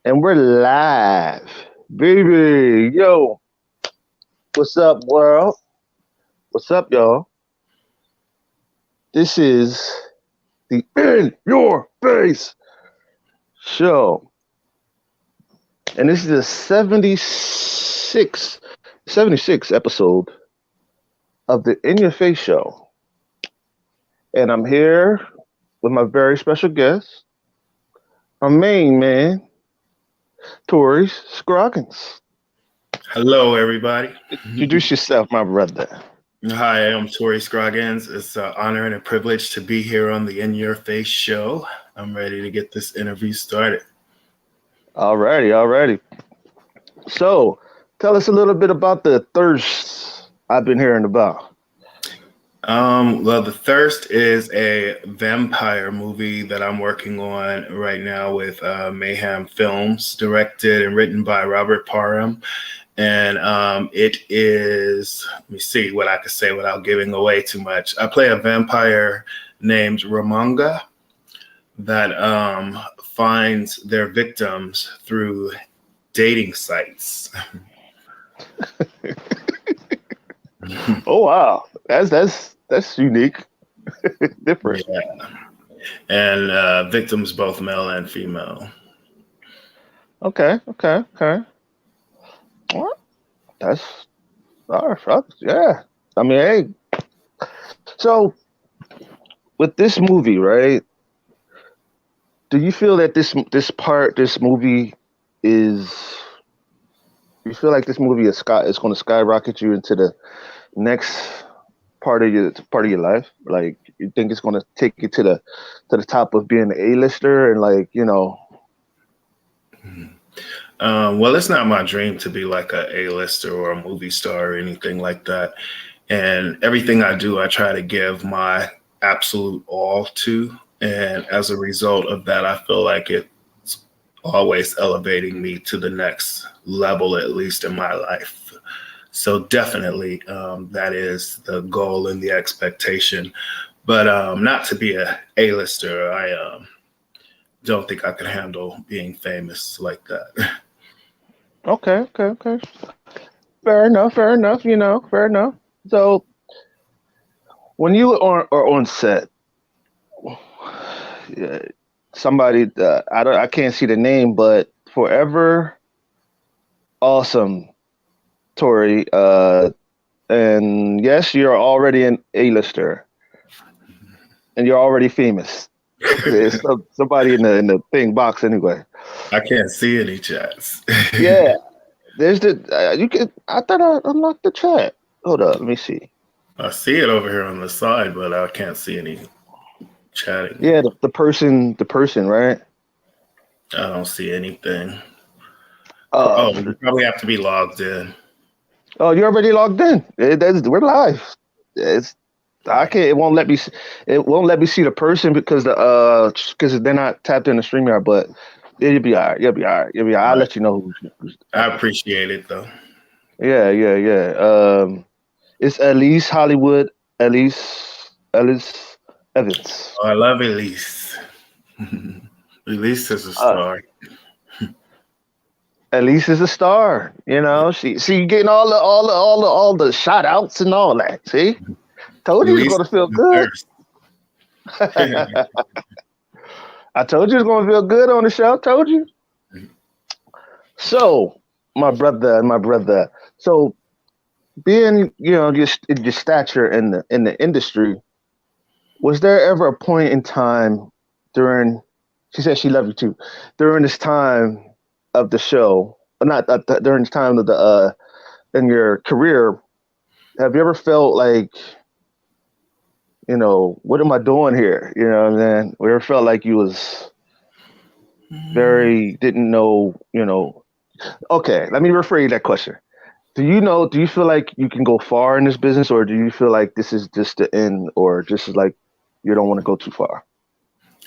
And we're live. Baby, yo, what's up, world? What's up, y'all? This is the In Your Face show. And this is the 76th episode of the In Your Face show. And I'm here with my very special guest, my main man, Tory Scroggins. Hello, everybody. Introduce yourself, my brother. Hi, I'm Tory Scroggins. It's an honor and a privilege to be here on the In Your Face show. I'm ready to get this interview started. Alrighty. So, tell us a little bit about the thirst I've been hearing about. Well, The Thirst is a vampire movie that I'm working on right now with Mayhem Films, directed and written by Robert Parham. And it is, let me see what I could say without giving away too much. I play a vampire named Ramanga that finds their victims through dating sites. Oh wow, that's unique, different. Yeah. And victims both male and female. Okay. Well, that's all right. Yeah, I mean, hey. So, with this movie, right? Do you feel that this movie is? You feel like this movie is going to skyrocket you into the next part of your life? Like you think it's gonna take you to the top of being an A-lister and like, you know. Well, it's not my dream to be like a A-lister or a movie star or anything like that. And everything I do, I try to give my absolute all to. And as a result of that, I feel like it's always elevating me to the next level, at least in my life. So definitely, that is the goal and the expectation. But not to be a A-lister. I don't think I could handle being famous like that. Okay. Fair enough, fair enough. So when you are on set, yeah, somebody I can't see the name, but forever awesome, Tori. And yes, you're already an A-lister and you're already famous. There's somebody in the thing box anyway. I can't see any chats. Yeah, there's the you can. I thought I unlocked the chat. Hold up, let me see. I see it over here on the side, but I can't see any chatting. Yeah, the person, right? I don't see anything. Uh, Oh, you probably have to be logged in. oh, you already logged in. We're live. It's I can't. It won't let me. It won't let me see the person because they're not tapped in the StreamYard. But you'll be all right. You'll be all right. You'll be all right. I'll Right. let you know who's. I appreciate it though. Yeah. It's Elise Hollywood. Elise Evans. Oh, I love Elise. Elise is a Uh, star. Elise is a star. You know, she getting all the shout outs and all that. See, told you it's Elise gonna feel is the good. thirst. I told you it's gonna feel good on the show. Told you. So, my brother. So, being your stature in the industry, was there ever a point in time during? She said she loved you too. During this time of the show, not during this time of the in your career, have you ever felt like, what am I doing here? You know, and then we ever felt like you was very didn't know. Okay, let me rephrase that question. Do you feel like you can go far in this business, or do you feel like this is just the end, or just like you don't want to go too far?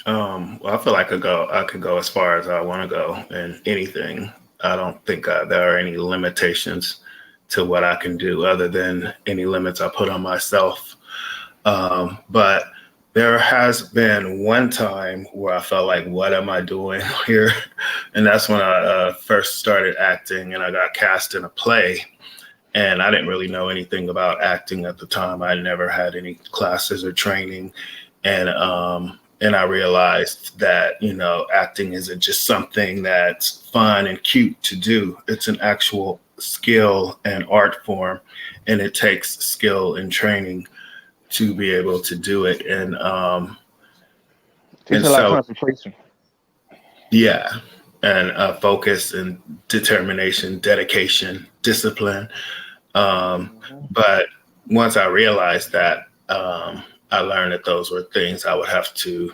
Well, I feel like I could go as far as I want to go in anything. I don't think there are any limitations to what I can do other than any limits I put on myself. But there has been one time where I felt like, what am I doing here? And that's when I first started acting, and I got cast in a play. And I didn't really know anything about acting at the time. I never had any classes or training, and I realized that acting isn't just something that's fun and cute to do. It's an actual skill and art form, and it takes skill and training to be able to do it. Takes And a lot of so concentration. yeah, and focus and determination, dedication, discipline. Hmm. But once I realized that, I learned that those were things I would have to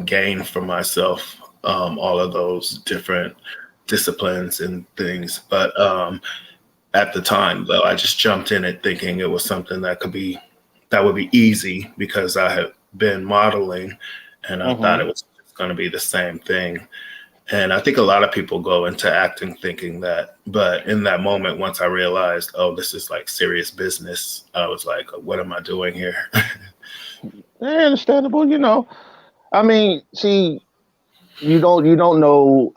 gain for myself, all of those different disciplines and things. But at the time, though, I just jumped in it thinking it was something that would be easy because I had been modeling, and I thought Hmm. it was going to be the same thing. And I think a lot of people go into acting thinking that, but in that moment, once I realized, oh, this is like serious business, I was like, what am I doing here? Yeah, understandable. I mean, see, you don't know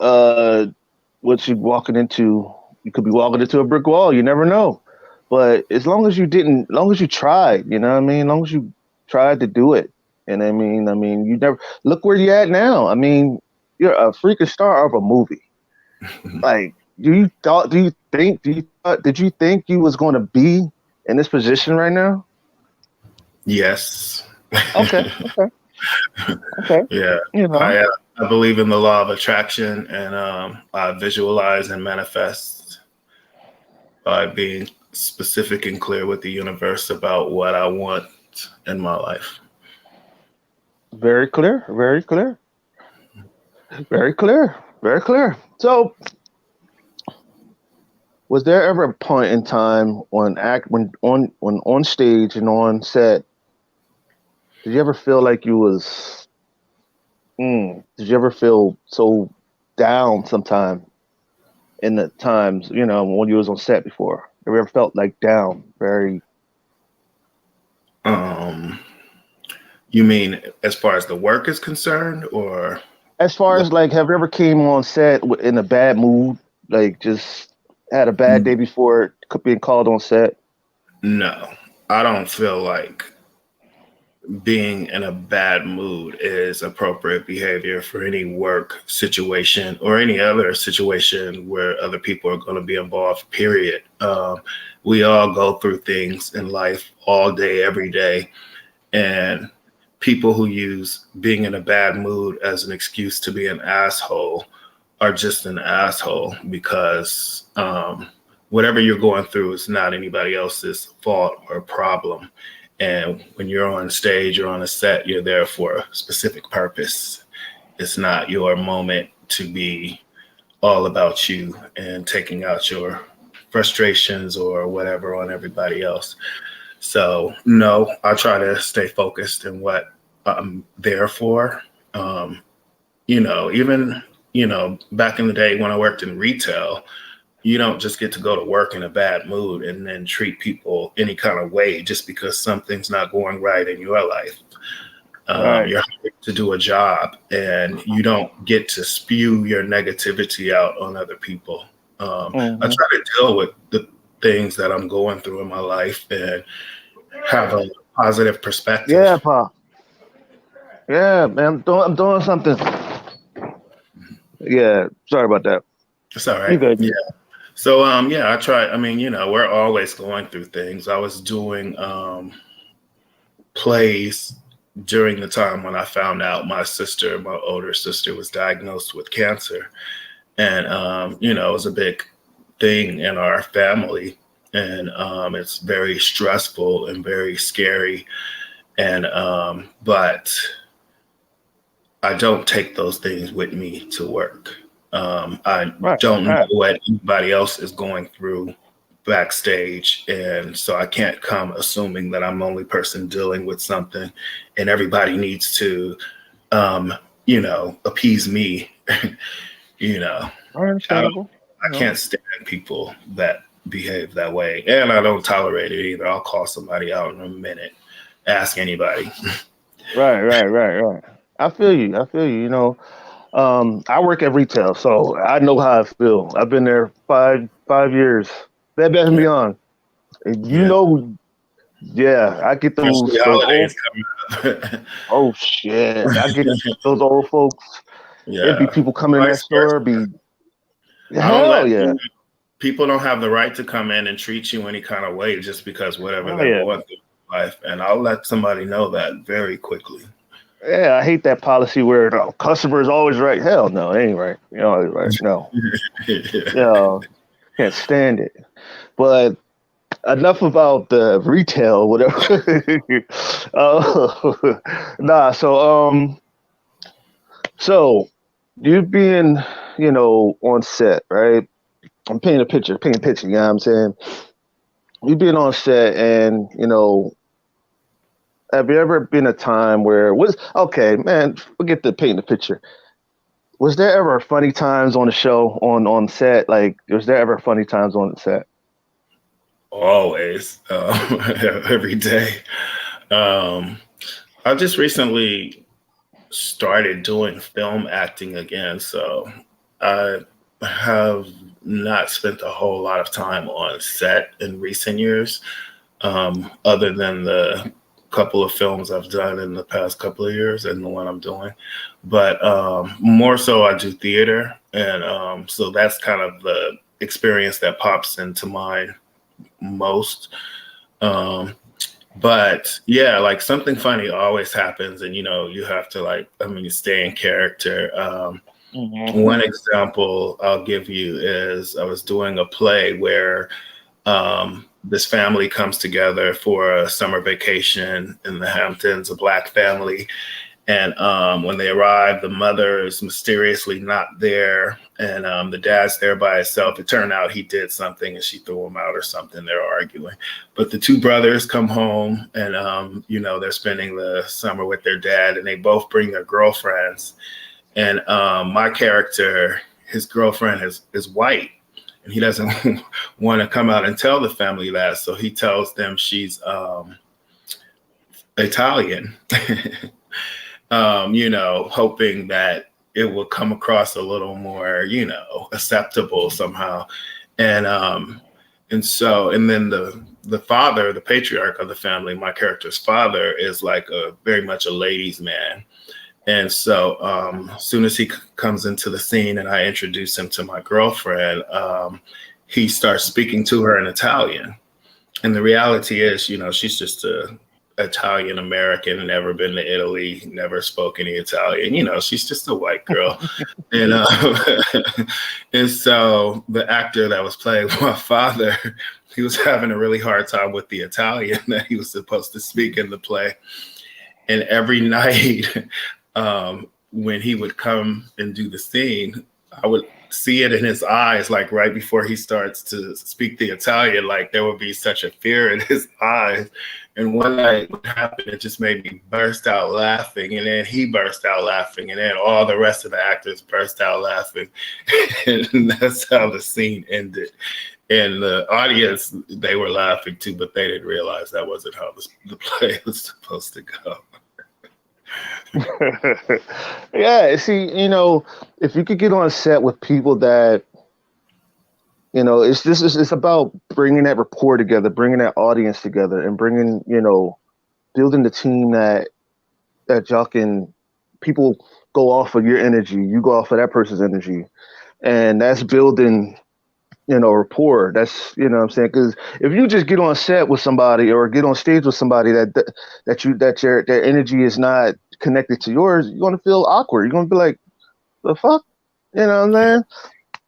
what you're walking into. You could be walking into a brick wall. You never know. But as long as you tried, you know what I mean? As long as you tried to do it. And I mean, you never look where you're at now. I mean, you're a freaking star of a movie. Like, did you think you was going to be in this position right now? Yes. Okay, okay, okay. Yeah. You I, know, uh, I believe in the law of attraction, and I visualize and manifest by being specific and clear with the universe about what I want in my life. very clear, very clear, very clear, very clear. So, was there ever a point in time when on stage and on set, did you ever feel like you was did you ever feel so down sometime in the times, when you was on set before? Have you ever felt like down, very Um, you mean as far as the work is concerned, or as far what? as like have you ever came on set in a bad mood, like just had a bad day before being called on set? No, I don't feel like being in a bad mood is appropriate behavior for any work situation or any other situation where other people are going to be involved, period. We all go through things in life all day, every day. And people who use being in a bad mood as an excuse to be an asshole are just an asshole because whatever you're going through is not anybody else's fault or problem. And when you're on stage or on a set, you're there for a specific purpose. It's not your moment to be all about you and taking out your frustrations or whatever on everybody else. So, no, I try to stay focused in what I'm there for. Um, even, back in the day when I worked in retail, you don't just get to go to work in a bad mood and then treat people any kind of way just because something's not going right in your life. Right. You're hired to do a job, and you don't get to spew your negativity out on other people. I Hmm. try to deal with the things that I'm going through in my life and have a positive perspective. Yeah, pa. Yeah, man. I'm doing something. Yeah. Sorry about that. It's all You right. good? Yeah. So, yeah, I try. I mean, we're always going through things. I was doing plays during the time when I found out my older sister, was diagnosed with cancer. And, it was a big thing in our family. And it's very stressful and very scary. And, but I don't take those things with me to work. I Right. don't know Right. what anybody else is going through backstage. And so I can't come assuming that I'm the only person dealing with something and everybody needs to, um, appease me. you know, I don't, Understandable. I can't stand people that behave that way. And I don't tolerate it either. I'll call somebody out in a minute. Ask anybody. Right. Right. Right. Right. I feel you. I feel you. I work at retail, so I know how I feel. I've been there five years. Bed Bath and Yeah, Beyond. And you yeah. know, yeah, I get Especially those holidays old. coming up. Oh shit, I get those old folks. It'd be Yeah. people coming in that Vice store. versa. Be I don't hell let yeah, people don't have the right to come in and treat you any kind of way just because whatever hell they're yeah, going through in life. And I'll let somebody know that very quickly. yeah. I hate that policy where the customer is always right. Hell no, it ain't right. You know, right? No, Yeah. yeah, can't stand it. But enough about the retail, whatever. Nah. So you being, on set, right? I'm painting a picture. You know what I'm saying? You being on set, and have you ever been a time where was okay, man? Forget the painting the picture. Was there ever funny times on the show on set? Like, was there ever funny times on the set? Always, every day. Um, I just recently started doing film acting again, so I have not spent a whole lot of time on set in recent years, other than the couple of films I've done in the past couple of years and the one I'm doing. But more so, I do theater, and so that's kind of the experience that pops into mind most. Um, but yeah, like something funny always happens, and you have to stay in character. Hmm. One example I'll give you is I was doing a play where this family comes together for a summer vacation in the Hamptons, a Black family, and when they arrive, the mother is mysteriously not there, and the dad's there by himself. It turned out he did something, and she threw him out or something. They're arguing, but the two brothers come home, and they're spending the summer with their dad, and they both bring their girlfriends. And my character, his girlfriend is white, and he doesn't want to come out and tell the family that, so he tells them she's Italian. Hoping that it will come across a little more, acceptable somehow. And and then the father, the patriarch of the family, my character's father, is like a very much a ladies' man. And so as soon as he comes into the scene and I introduce him to my girlfriend, he starts speaking to her in Italian. And the reality is, she's just a Italian American, never been to Italy, never spoke any Italian. She's just a white girl. And and so the actor that was playing my father, he was having a really hard time with the Italian that he was supposed to speak in the play. And every night, when he would come and do the scene, I would see it in his eyes, like right before he starts to speak the Italian, like there would be such a fear in his eyes. And one night, what happened, it just made me burst out laughing. And then he burst out laughing. And then all the rest of the actors burst out laughing. And that's how the scene ended. And the audience, they were laughing too, but they didn't realize that wasn't how the play was supposed to go. Yeah, see, if you could get on set with people that, it's about bringing that rapport together, bringing that audience together, and bringing, building the team that y'all can, people go off of your energy, you go off of that person's energy, and that's building, rapport. That's, what I'm saying, because if you just get on set with somebody or get on stage with somebody that their energy is not connected to yours, you're gonna feel awkward. You're gonna be like, the fuck, you know what I'm saying?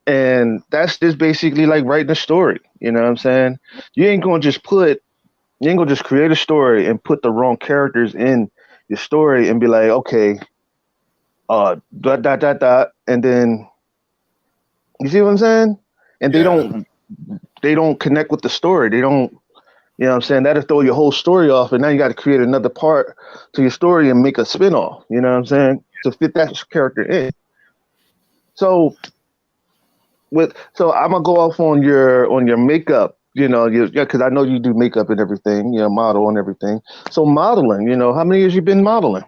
And that's just basically like writing a story. You know what I'm saying? You ain't gonna just put, you ain't gonna just create a story and put the wrong characters in your story and be like, okay, dot dot dot dot, and then you see what I'm saying? And Yeah. they don't connect with the story. They don't, you know what I'm saying? That'll throw your whole story off, and now you got to create another part to your story and make a spin-off. You know what I'm saying? To fit that character in. So so I'm gonna go off on your makeup. Yeah, because I know you do makeup and everything. Model and everything. So modeling. How many years you been modeling?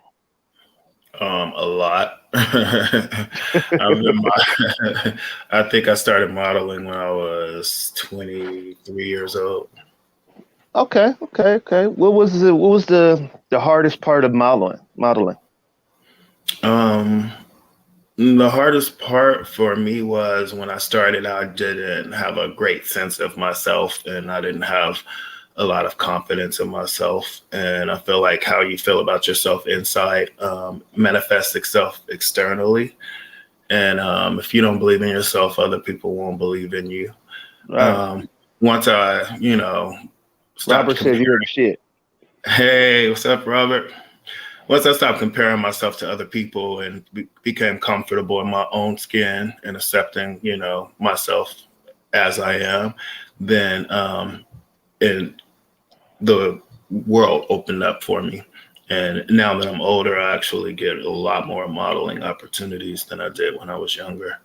A lot. I've been, I think I started modeling when I was 23 years old. Okay, okay, okay. What was the hardest part of modeling? Modeling. Um, the hardest part for me was when I started, I didn't have a great sense of myself and I didn't have a lot of confidence in myself. And I feel like how you feel about yourself inside manifests itself externally. And if you don't believe in yourself, other people won't believe in you. Right. Um, once I, stopped Robert said comparing, you're the shit. hey, what's up, Robert? Once I stopped comparing myself to other people and became comfortable in my own skin and accepting, myself as I am, then and the world opened up for me. And now that I'm older, I actually get a lot more modeling opportunities than I did when I was younger.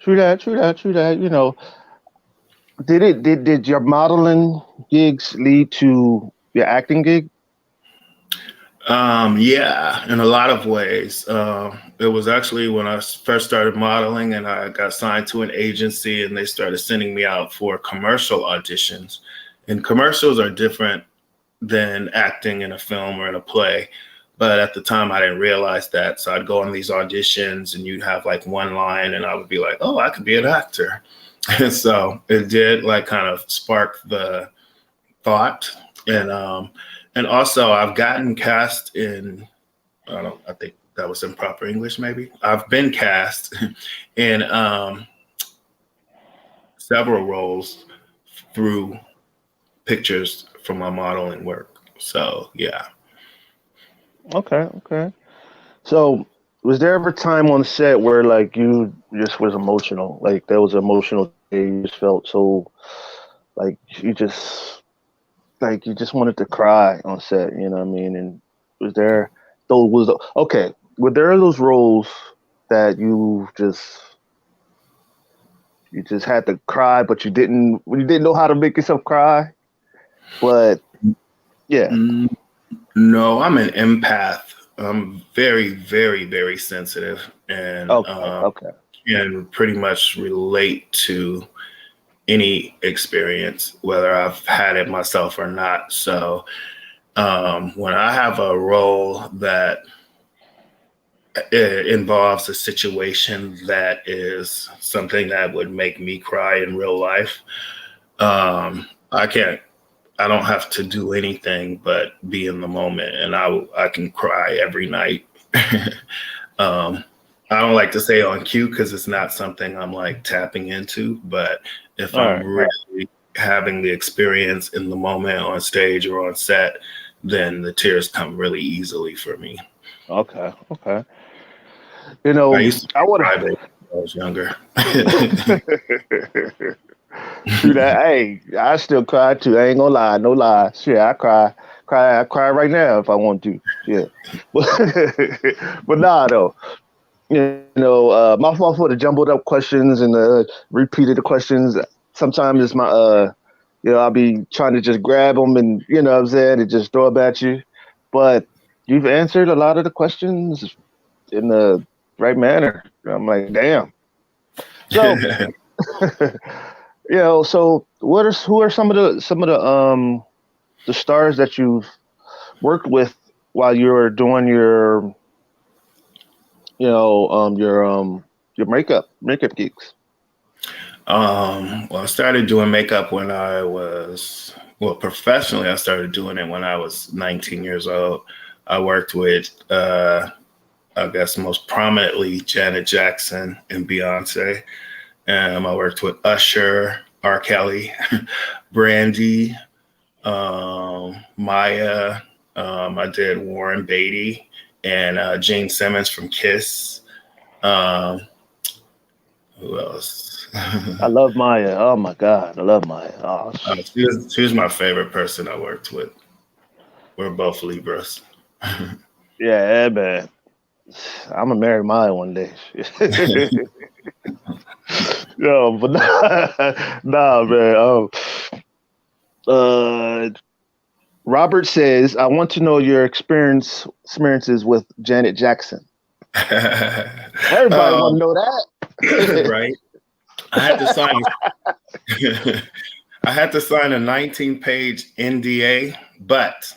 True that, true that, true that. Did your modeling gigs lead to your acting gig? Yeah, in a lot of ways. It was actually when I first started modeling and I got signed to an agency and they started sending me out for commercial auditions. And commercials are different than acting in a film or in a play. But at the time, I didn't realize that. So I'd go on these auditions and you'd have like one line and I would be like, oh, I could be an actor. And so it did like kind of spark the thought. And and also I've gotten cast in I think that was improper English maybe. I've been cast in several roles through pictures from my modeling work. So yeah. Okay, okay. So, was there ever a time on set where like you just was emotional? Like there was an emotional day you just felt so like you just wanted to cry on set, you know what I mean? And was there those was okay, were there those roles that you just had to cry but you didn't know how to make yourself cry? But yeah. Mm, no, I'm an empath. I'm very, very, very sensitive and Okay, okay. can pretty much relate to any experience, whether I've had it myself or not. So when I have a role that involves a situation that is something that would make me cry in real life, I can't. I don't have to do anything but be in the moment, and I can cry every night. um, I don't like to say on cue because it's not something I'm like tapping into. But if All I'm right, all right. really having the experience in the moment on stage or on set, then the tears come really easily for me. Okay, okay. I used to be I a would crybaby when I was younger. true that. Hey, I still cry too. I ain't gonna lie, no lie. Shit, I cry right now if I want to. Shit, but but nah though. My fault for the jumbled up questions and the repeated the questions. Sometimes it's my I'll be trying to just grab them and what I'm saying and just throw them at you. But you've answered a lot of the questions in the right manner. I'm like, damn. So so who are the stars that you've worked with while you were doing your makeup gigs? Well, I started doing makeup when I was, well, professionally, I started doing it when I was 19 years old. I worked with, I guess, most prominently Janet Jackson and Beyonce. I worked with Usher, R. Kelly, Brandy, Maya. I did Warren Beatty and Gene Simmons from Kiss. Um, who else? I love Maya. Oh my God, I love Maya. Oh, She was my favorite person I worked with. We're both Libras. yeah, man. I'm gonna marry Maya one day. No, but nah, man. Uh, Robert says, "I want to know your experiences with Janet Jackson." Everybody want to um, know that. right. I had to sign. I had to sign a 19-page NDA, but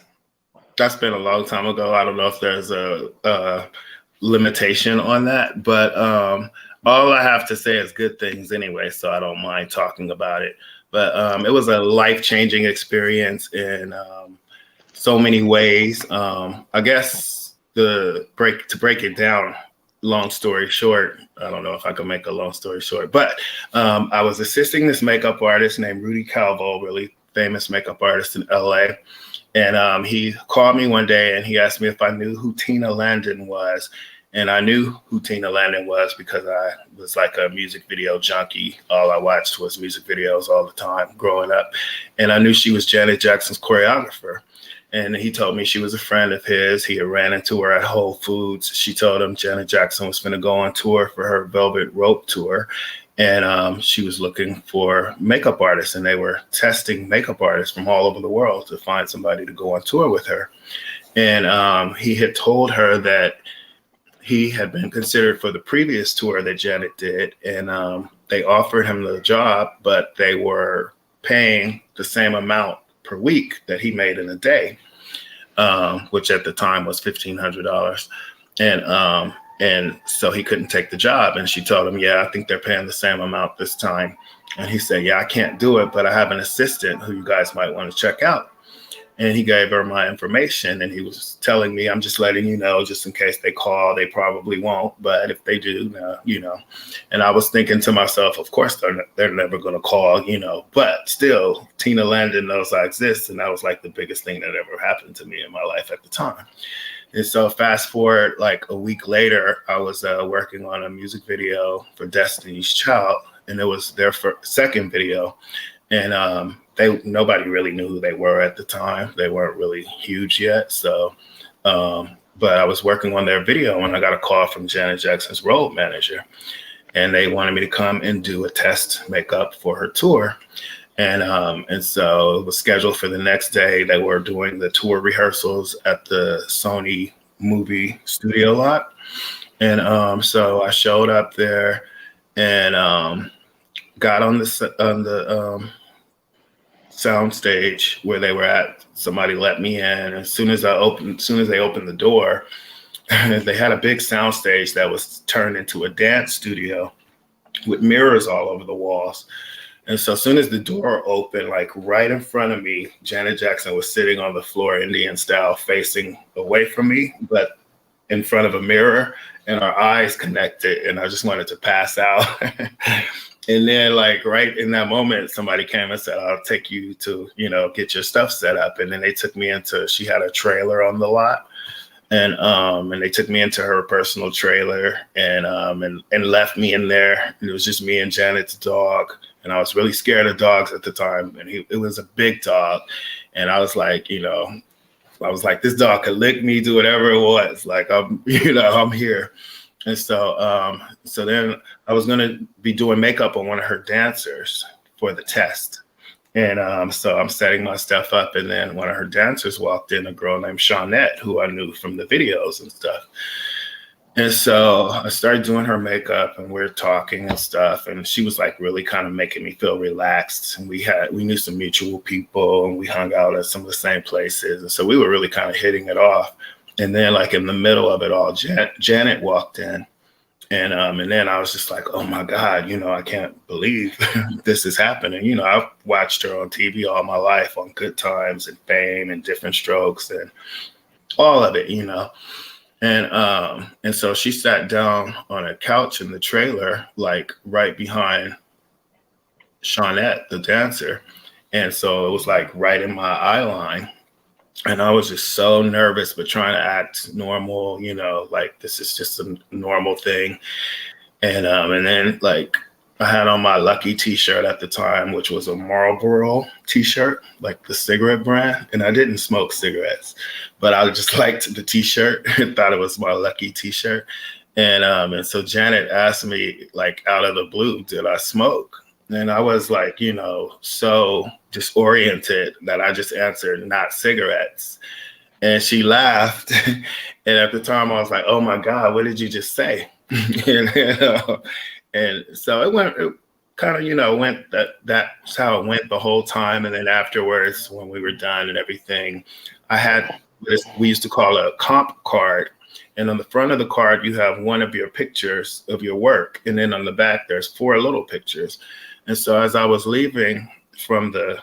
that's been a long time ago. I don't know if there's a limitation on that, but all I have to say is good things anyway, so I don't mind talking about it. But it was a life-changing experience in so many ways. I guess to break it down, long story short, I don't know if I can make a long story short, but I was assisting this makeup artist named Rudy Calvo, really famous makeup artist in LA. And he called me one day and he asked me if I knew who Tina Landon was. And I knew who Tina Landon was because I was like a music video junkie. All I watched was music videos all the time growing up. And I knew she was Janet Jackson's choreographer. And he told me she was a friend of his. He had ran into her at Whole Foods. She told him Janet Jackson was going to go on tour for her Velvet Rope tour. And she was looking for makeup artists, and they were testing makeup artists from all over the world to find somebody to go on tour with her. And he had told her that he had been considered for the previous tour that Janet did, and they offered him the job, but they were paying the same amount per week that he made in a day, which at the time was $1,500. And so he couldn't take the job. And she told him, yeah, I think they're paying the same amount this time. And he said, yeah, I can't do it, but I have an assistant who you guys might want to check out. And he gave her my information, and he was telling me, I'm just letting you know, just in case they call, they probably won't. But if they do, you know. And I was thinking to myself, of course, they're never going to call, you know. But still, Tina Landon knows I exist. And that was like the biggest thing that ever happened to me in my life at the time. And so fast forward like a week later, I was working on a music video for Destiny's Child, and it was their second video. And nobody really knew who they were at the time. They weren't really huge yet. So, but I was working on their video, and I got a call from Janet Jackson's road manager, and they wanted me to come and do a test makeup for her tour. And so it was scheduled for the next day. They were doing the tour rehearsals at the Sony movie studio lot. And so I showed up there and got on the sound stage where they were at. Somebody let me in. As soon as they opened the door, they had a big sound stage that was turned into a dance studio with mirrors all over the walls. And so as soon as the door opened, like right in front of me, Janet Jackson was sitting on the floor, Indian style, facing away from me, but in front of a mirror, and our eyes connected. And I just wanted to pass out. And then like right in that moment, somebody came and said, I'll take you to, get your stuff set up. And then they took me she had a trailer on the lot. And they took me into her personal trailer and left me in there. And it was just me and Janet's dog. And I was really scared of dogs at the time. And it was a big dog. And I was like, this dog could lick me, do whatever it was. Like, I'm here. And so then I was going to be doing makeup on one of her dancers for the test. And so I'm setting my stuff up. And then one of her dancers walked in, a girl named Shawnette, who I knew from the videos and stuff. And so I started doing her makeup, and we're talking and stuff. And she was like really kind of making me feel relaxed. And we knew some mutual people, and we hung out at some of the same places. And so we were really kind of hitting it off. And then like in the middle of it all, Janet walked in. And then I was just like, oh my God, I can't believe this is happening. I've watched her on TV all my life, on Good Times and Fame and Different Strokes and all of it, And so she sat down on a couch in the trailer, like right behind Shawnette, the dancer. And so it was like right in my eye line. And I was just so nervous, but trying to act normal, like this is just a normal thing. And then like I had on my Lucky t-shirt at the time, which was a Marlboro t-shirt, like the cigarette brand. And I didn't smoke cigarettes, but I just liked the t-shirt and thought it was my Lucky t-shirt. And so Janet asked me like out of the blue, did I smoke? And I was like, so disoriented that I just answered not cigarettes. And she laughed. And at the time, I was like, "Oh my God, what did you just say?" And so it went. It kind of, went that's how it went the whole time. And then afterwards, when we were done and everything, I had this we used to call a comp card. And on the front of the card, you have one of your pictures of your work, and then on the back, there's four little pictures. And so as I was leaving from the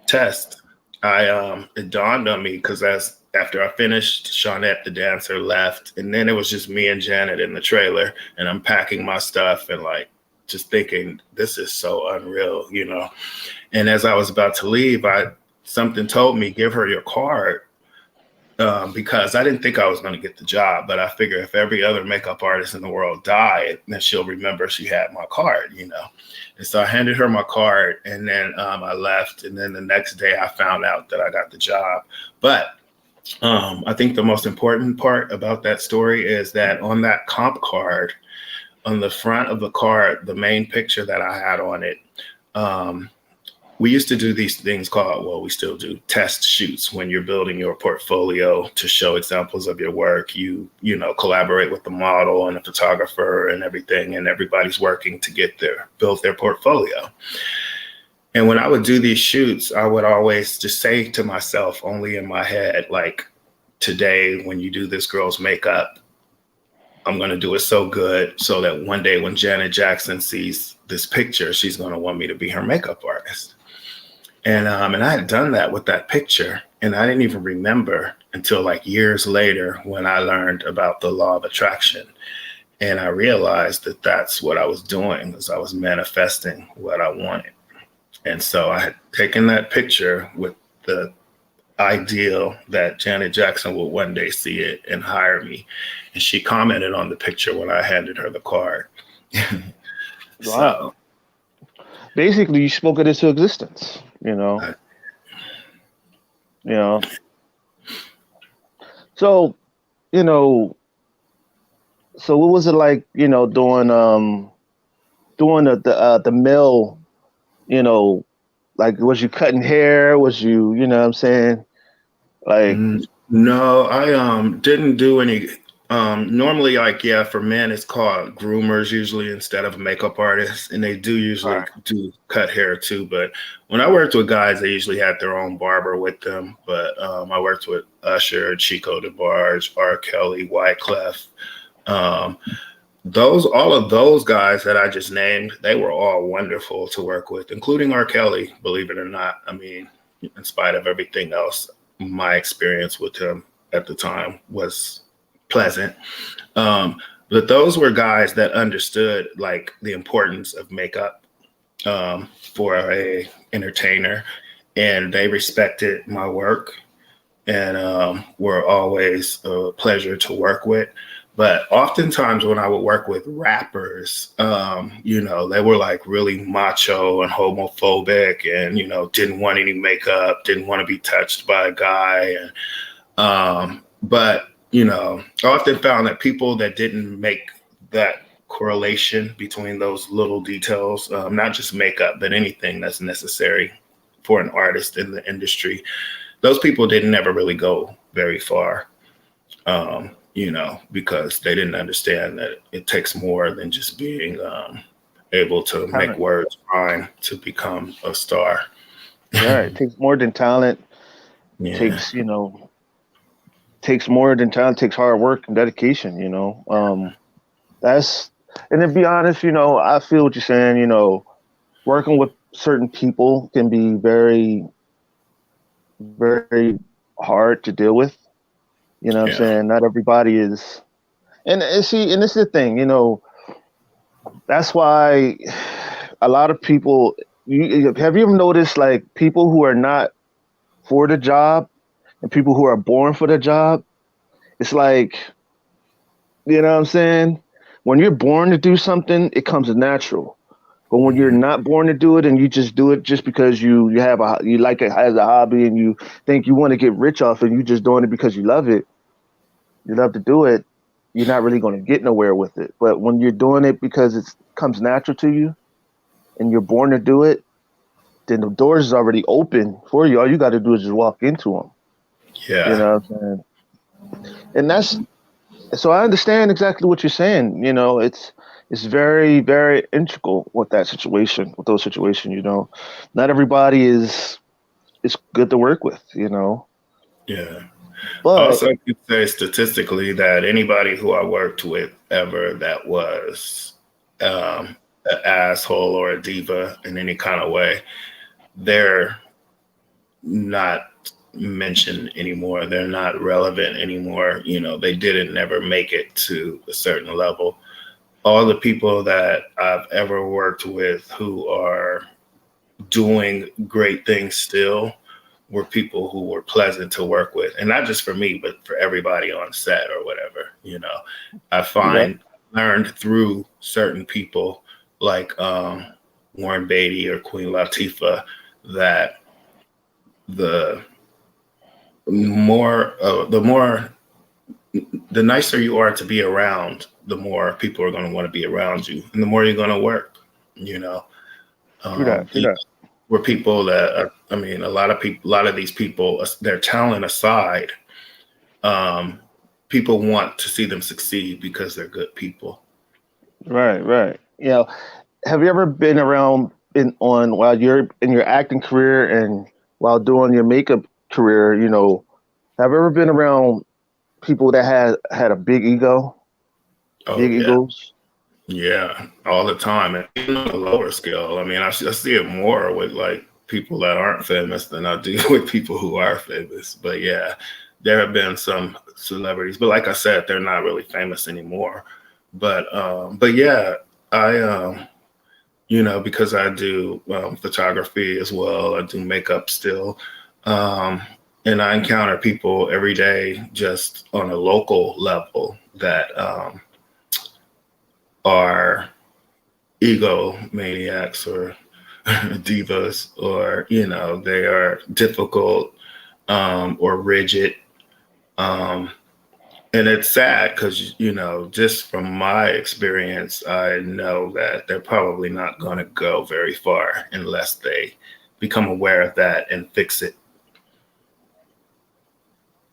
test, it dawned on me because as after I finished, Shawnette the dancer left, and then it was just me and Janet in the trailer, and I'm packing my stuff and like just thinking this is so unreal. And as I was about to leave, something told me give her your card. Because I didn't think I was going to get the job, but I figure if every other makeup artist in the world died, then she'll remember she had my card. And so I handed her my card, and then I left. And then the next day I found out that I got the job. But I think the most important part about that story is that on that comp card, on the front of the card, the main picture that I had on it, we used to do these things called, well, we still do test shoots. When you're building your portfolio to show examples of your work, you collaborate with the model and the photographer and everything, and everybody's working to build their portfolio. And when I would do these shoots, I would always just say to myself, only in my head, like, today, when you do this girl's makeup, I'm going to do it so good so that one day when Janet Jackson sees this picture, she's going to want me to be her makeup artist. And I had done that with that picture, and I didn't even remember until like years later when I learned about the law of attraction. And I realized that that's what I was doing, is I was manifesting what I wanted. And so I had taken that picture with the ideal that Janet Jackson would one day see it and hire me. And she commented on the picture when I handed her the card. Wow. Basically, you spoke it into existence, So, so what was it like, doing the mill, like, was you cutting hair? Was you, what I'm saying? Like, no, I didn't do any. Normally, like, yeah, for men, it's called groomers usually instead of a makeup artist, and they do usually do cut hair too. But when I worked with guys, they usually had their own barber with them. But I worked with Usher, Chico DeBarge, R. Kelly, Wyclef. All of those guys that I just named, they were all wonderful to work with, including R. Kelly, believe it or not. I mean, in spite of everything else, my experience with him at the time was pleasant. But those were guys that understood like the importance of makeup for a entertainer, and they respected my work and were always a pleasure to work with. But oftentimes when I would work with rappers, they were like really macho and homophobic and, didn't want any makeup, didn't want to be touched by a guy. But I often found that people that didn't make that correlation between those little details, not just makeup, but anything that's necessary for an artist in the industry, those people didn't ever really go very far. Because they didn't understand that it takes more than just being able to make words rhyme to become a star. Yeah, it takes more than talent. Yeah. Takes more than talent, takes hard work and dedication, and to be honest, I feel what you're saying, working with certain people can be very, very hard to deal with. What I'm saying? Not everybody is. And this is the thing, that's why a lot of people, have you ever noticed like people who are not for the job and people who are born for the job? It's like, what I'm saying? When you're born to do something, it comes natural. But when you're not born to do it and you just do it just because you like it as a hobby and you think you want to get rich off it, and you just doing it because you love it, you love to do it, you're not really going to get nowhere with it. But when you're doing it because it comes natural to you and you're born to do it, then the doors is already open for you. All you got to do is just walk into them. You Yeah. know what I'm saying? And that's so I understand exactly what you're saying. It's very, very integral with that situation, with those situations. Not everybody is good to work with. Yeah. But Also, I could say statistically that anybody who I worked with ever that was an asshole or a diva in any kind of way, they're not mentioned anymore. They're not relevant anymore. They didn't never make it to a certain level. All the people that I've ever worked with who are doing great things still were people who were pleasant to work with. And not just for me, but for everybody on set or whatever. I you know, find learned through certain people like Warren Beatty or Queen Latifah that the more the nicer you are to be around, the more people are going to want to be around you, and the more you're going to work. You know, true that, true these that. were people that I mean, a lot of people, a lot of these people, their talent aside, um, people want to see them succeed because they're good people. Right, right. Have you ever been around in on while you're in your acting career and while doing your makeup career? Have you ever been around people that had a big ego, Oh big yeah, egos? yeah, all the time, and even on a lower scale. I mean, I see it more with like people that aren't famous than I do with people who are famous. But yeah, there have been some celebrities, but like I said, they're not really famous anymore. But yeah, I because I do photography as well. I do makeup still. Um, and I encounter people every day just on a local level that are egomaniacs or divas, or they are difficult or rigid. Um, and it's sad because just from my experience, I know that they're probably not going to go very far unless they become aware of that and fix it.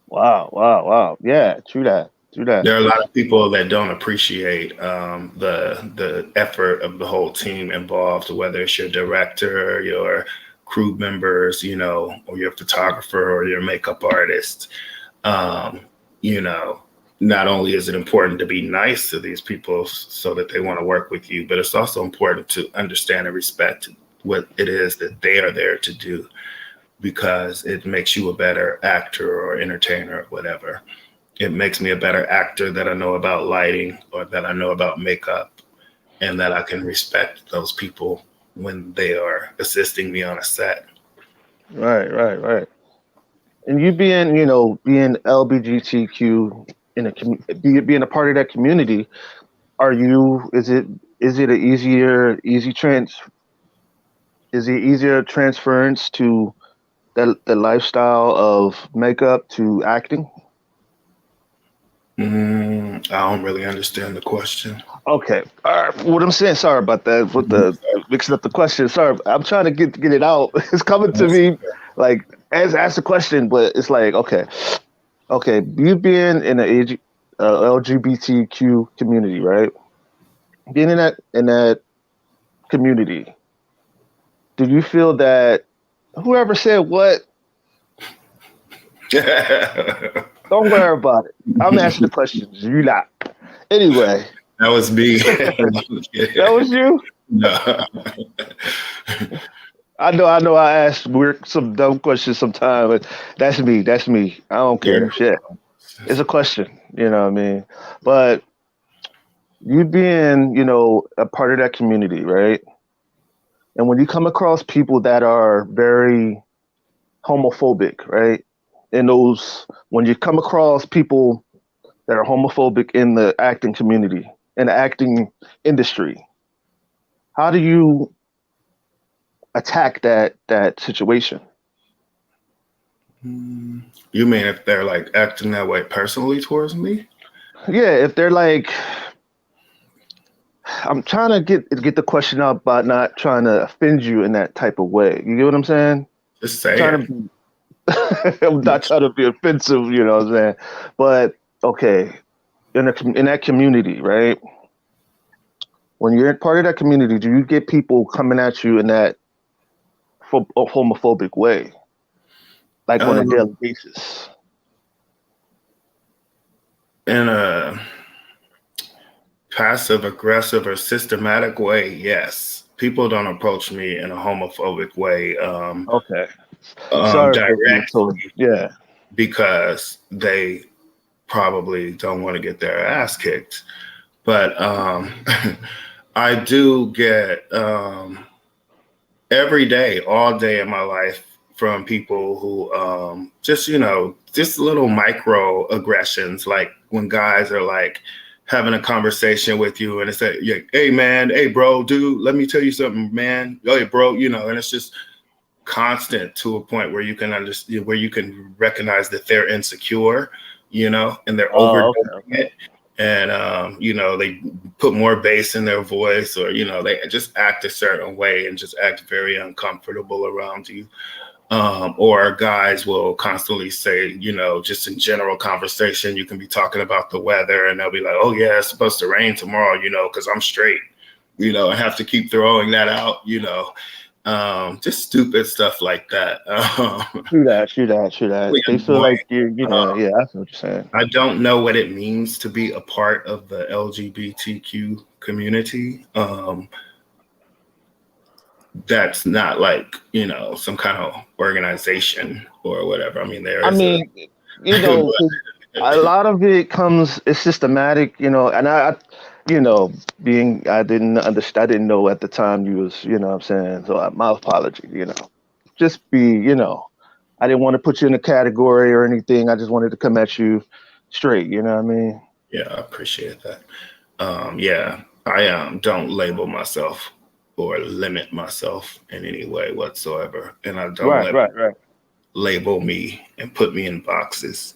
Wow, wow, wow. Yeah, true that, true that. There are a lot of people that don't appreciate the effort of the whole team involved, whether it's your director, your crew members, or your photographer or your makeup artist. Um, you know, Not only is it important to be nice to these people so that they want to work with you, but it's also important to understand and respect what it is that they are there to do, because it makes you a better actor or entertainer or whatever. It makes me a better actor that I know about lighting or that I know about makeup, and that I can respect those people when they are assisting me on a set. Right, right, right. And you being LBGTQ in being a part of that community, are you? Is it an easy trans? Is it easier transference to the lifestyle of makeup to acting? I don't really understand the question. Okay. All right. What I'm saying, sorry about that. With the mixing up the question. Sorry, I'm trying to get it out. It's coming to me like as ask the question, but it's like okay. You being in the LGBTQ community, right? Being in that community, do you feel that whoever said what? That Don't worry about it. I'm asking the questions. You not. Anyway, was me. that was you. No. I know. I ask weird, some dumb questions sometimes, but that's me. That's me. I don't Yeah. care. Shit, it's a question. You know what I mean? But you being, a part of that community, right? And when you come across people that are very homophobic, right? And when you come across people that are homophobic in the acting community, in the acting industry, how do you attack that situation? You mean if they're like acting that way personally towards me? Yeah, if they're like, I'm trying to get the question out by not trying to offend you in that type of way. You get what I'm saying? Just say Trying it. to be. I'm not Yes. trying to be offensive, you know what I'm saying? But okay, in that community, right? When you're part of that community, do you get people coming at you in that homophobic way, like on a Um, daily basis? in a passive aggressive or systematic way, yes. People don't approach me in a homophobic way Okay, sorry for being so. directly Yeah. because they probably don't want to get their ass kicked. But I do get every day, all day in my life from people who just, just little micro aggressions, like when guys are like having a conversation with you and it's like, yeah, hey man, hey bro, dude, let me tell you something, man. Hey bro, and it's just constant to a point where you can understand, where you can recognize that they're insecure, and they're Oh, overdoing okay, okay. it. And they put more bass in their voice, or they just act a certain way and just act very uncomfortable around you. Or guys will constantly say, just in general conversation, you can be talking about the weather and they'll be like, oh yeah, it's supposed to rain tomorrow, because I'm straight, and have to keep throwing that out, just stupid stuff like that. Shoot that. Really They feel annoying. like yeah, I see what you're saying. I don't know what it means to be a part of the LGBTQ community. That's not like, some kind of organization or whatever. I mean, there I is a, mean, you know, 'cause a lot of it comes, it's systematic, and you know, being, I didn't understand, I didn't know at the time you was, what I'm saying? So my apology, just be, I didn't want to put you in a category or anything. I just wanted to come at you straight, you know what I mean? yeah, I appreciate that. Yeah, I don't label myself or limit myself in any way whatsoever. And I don't Right, let right, right, label me and put me in boxes.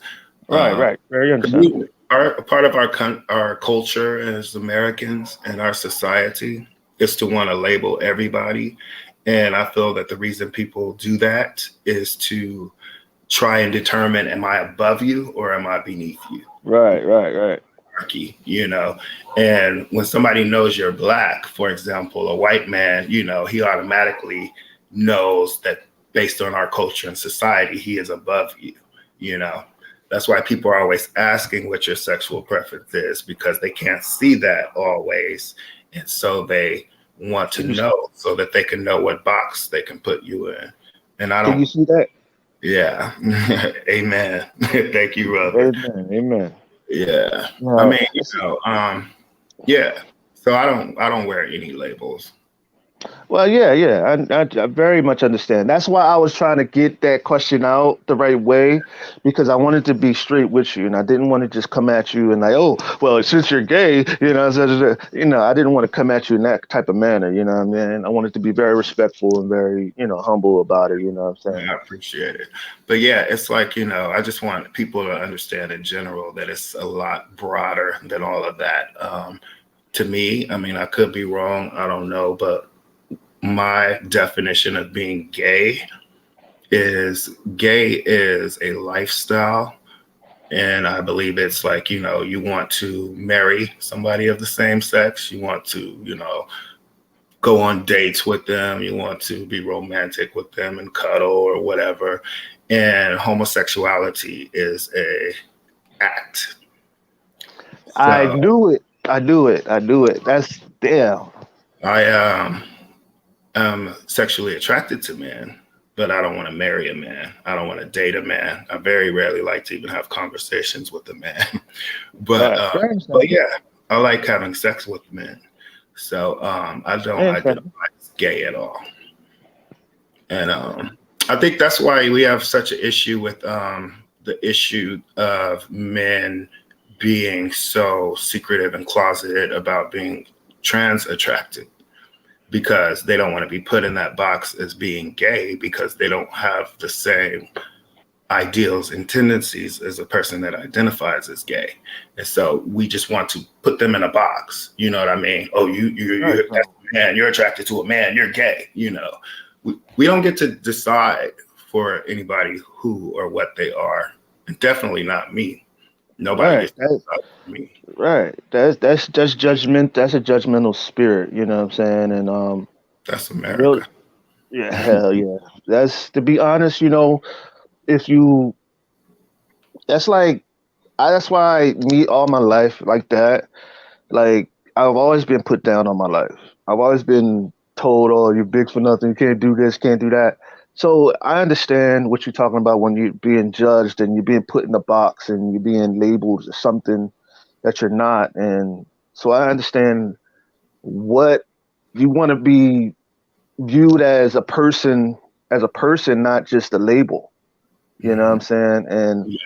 right, right. Very understandable. A part of our culture as Americans and our society is to want to label everybody, and I feel that the reason people do that is to try and determine, am I above you or am I beneath you? Right, right, right. Hierarchy, and when somebody knows you're black, for example, a white man, he automatically knows that based on our culture and society, he is above you, you know. That's why people are always asking what your sexual preference is, because they can't see that always. And so they want to Can you know so that they can know what box they can put you in. And I can you don't, see that? yeah. Amen. Thank you, brother. Amen, amen. Yeah. I Yeah, mean, yeah. So I don't wear any labels. well, yeah, yeah, I very much understand. That's why I was trying to get that question out the right way, because I wanted to be straight with you, and I didn't want to just come at you and like, oh, well, since you're gay, I didn't want to come at you in that type of manner, you know what I mean? I wanted to be very respectful and very, humble about it, you know what I'm saying? I appreciate it. But yeah, it's like, I just want people to understand in general that it's a lot broader than all of that. To me, I mean, I could be wrong. I don't know. But my definition of being gay is a lifestyle. And I believe it's like, you want to marry somebody of the same sex. You want to, go on dates with them. You want to be romantic with them and cuddle or whatever. And homosexuality is a act. I So knew it. I knew it. I knew it. That's damn. I am sexually attracted to men, but I don't want to marry a man. I don't want to date a man. I very rarely like to even have conversations with a man. but Right. Very but understandable. yeah, I like having sex with men. So I don't Very identify understandable. as gay at all. And I think that's why we have such an issue with the issue of men being so secretive and closeted about being trans attracted, because they don't want to be put in that box as being gay, because they don't have the same ideals and tendencies as a person that identifies as gay. And so we just want to put them in a box. You know what I mean? Oh, Right. that's a man, you're attracted to a man, you're gay. We don't get to decide for anybody who or what they are, and definitely not me. Nobody Right. gets to decide for me. Right. That's judgment. That's a judgmental spirit. You know what I'm saying? And That's real. America. Yeah. Hell yeah. That's to be honest. You know, if you, that's like, that's why I meet all my life like that. Like I've always been put down on my life. I've always been told, "Oh, you're big for nothing. You can't do this. Can't do that." So I understand what you're talking about when you're being judged and you're being put in a box and you're being labeled as something that you're not. And so I understand what you want to be viewed as a person, not just a label. You know what Hmm. I'm saying? And Yeah,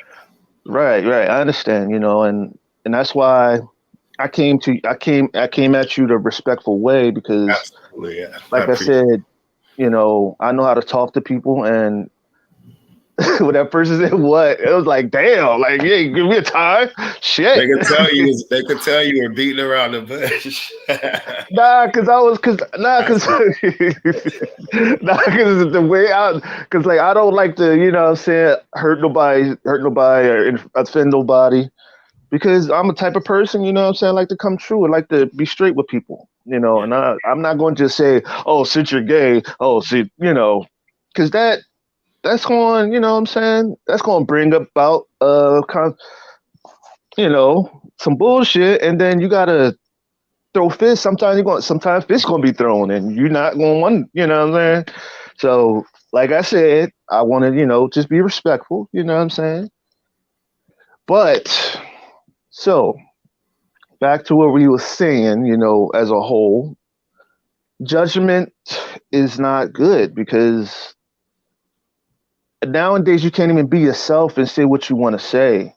right, right. I understand, and that's why I came at you the respectful way because absolutely. Yeah, I like I appreciate. said, I know how to talk to people and when that person said what, it was like, damn, like yeah, give me a time. They Shit. could tell you. They could tell you were beating around the bush. Nah, That's cause nah, cause the way cause like I don't like to, what I'm saying, hurt nobody or offend nobody. Because I'm a type of person, you know what I'm saying, I like to come true and like to be straight with people, yeah, and I'm not going to just say, oh, since you're gay, oh, see, because that's going, you know what I'm saying, that's going to bring about, some bullshit. And then you got to throw fists. Sometimes fists going to be thrown and you're not going to want, you know what I'm saying? So, like I said, I want to, just be respectful, you know what I'm saying? But, so, back to what we were saying, as a whole, judgment is not good because nowadays you can't even be yourself and say what you want to say.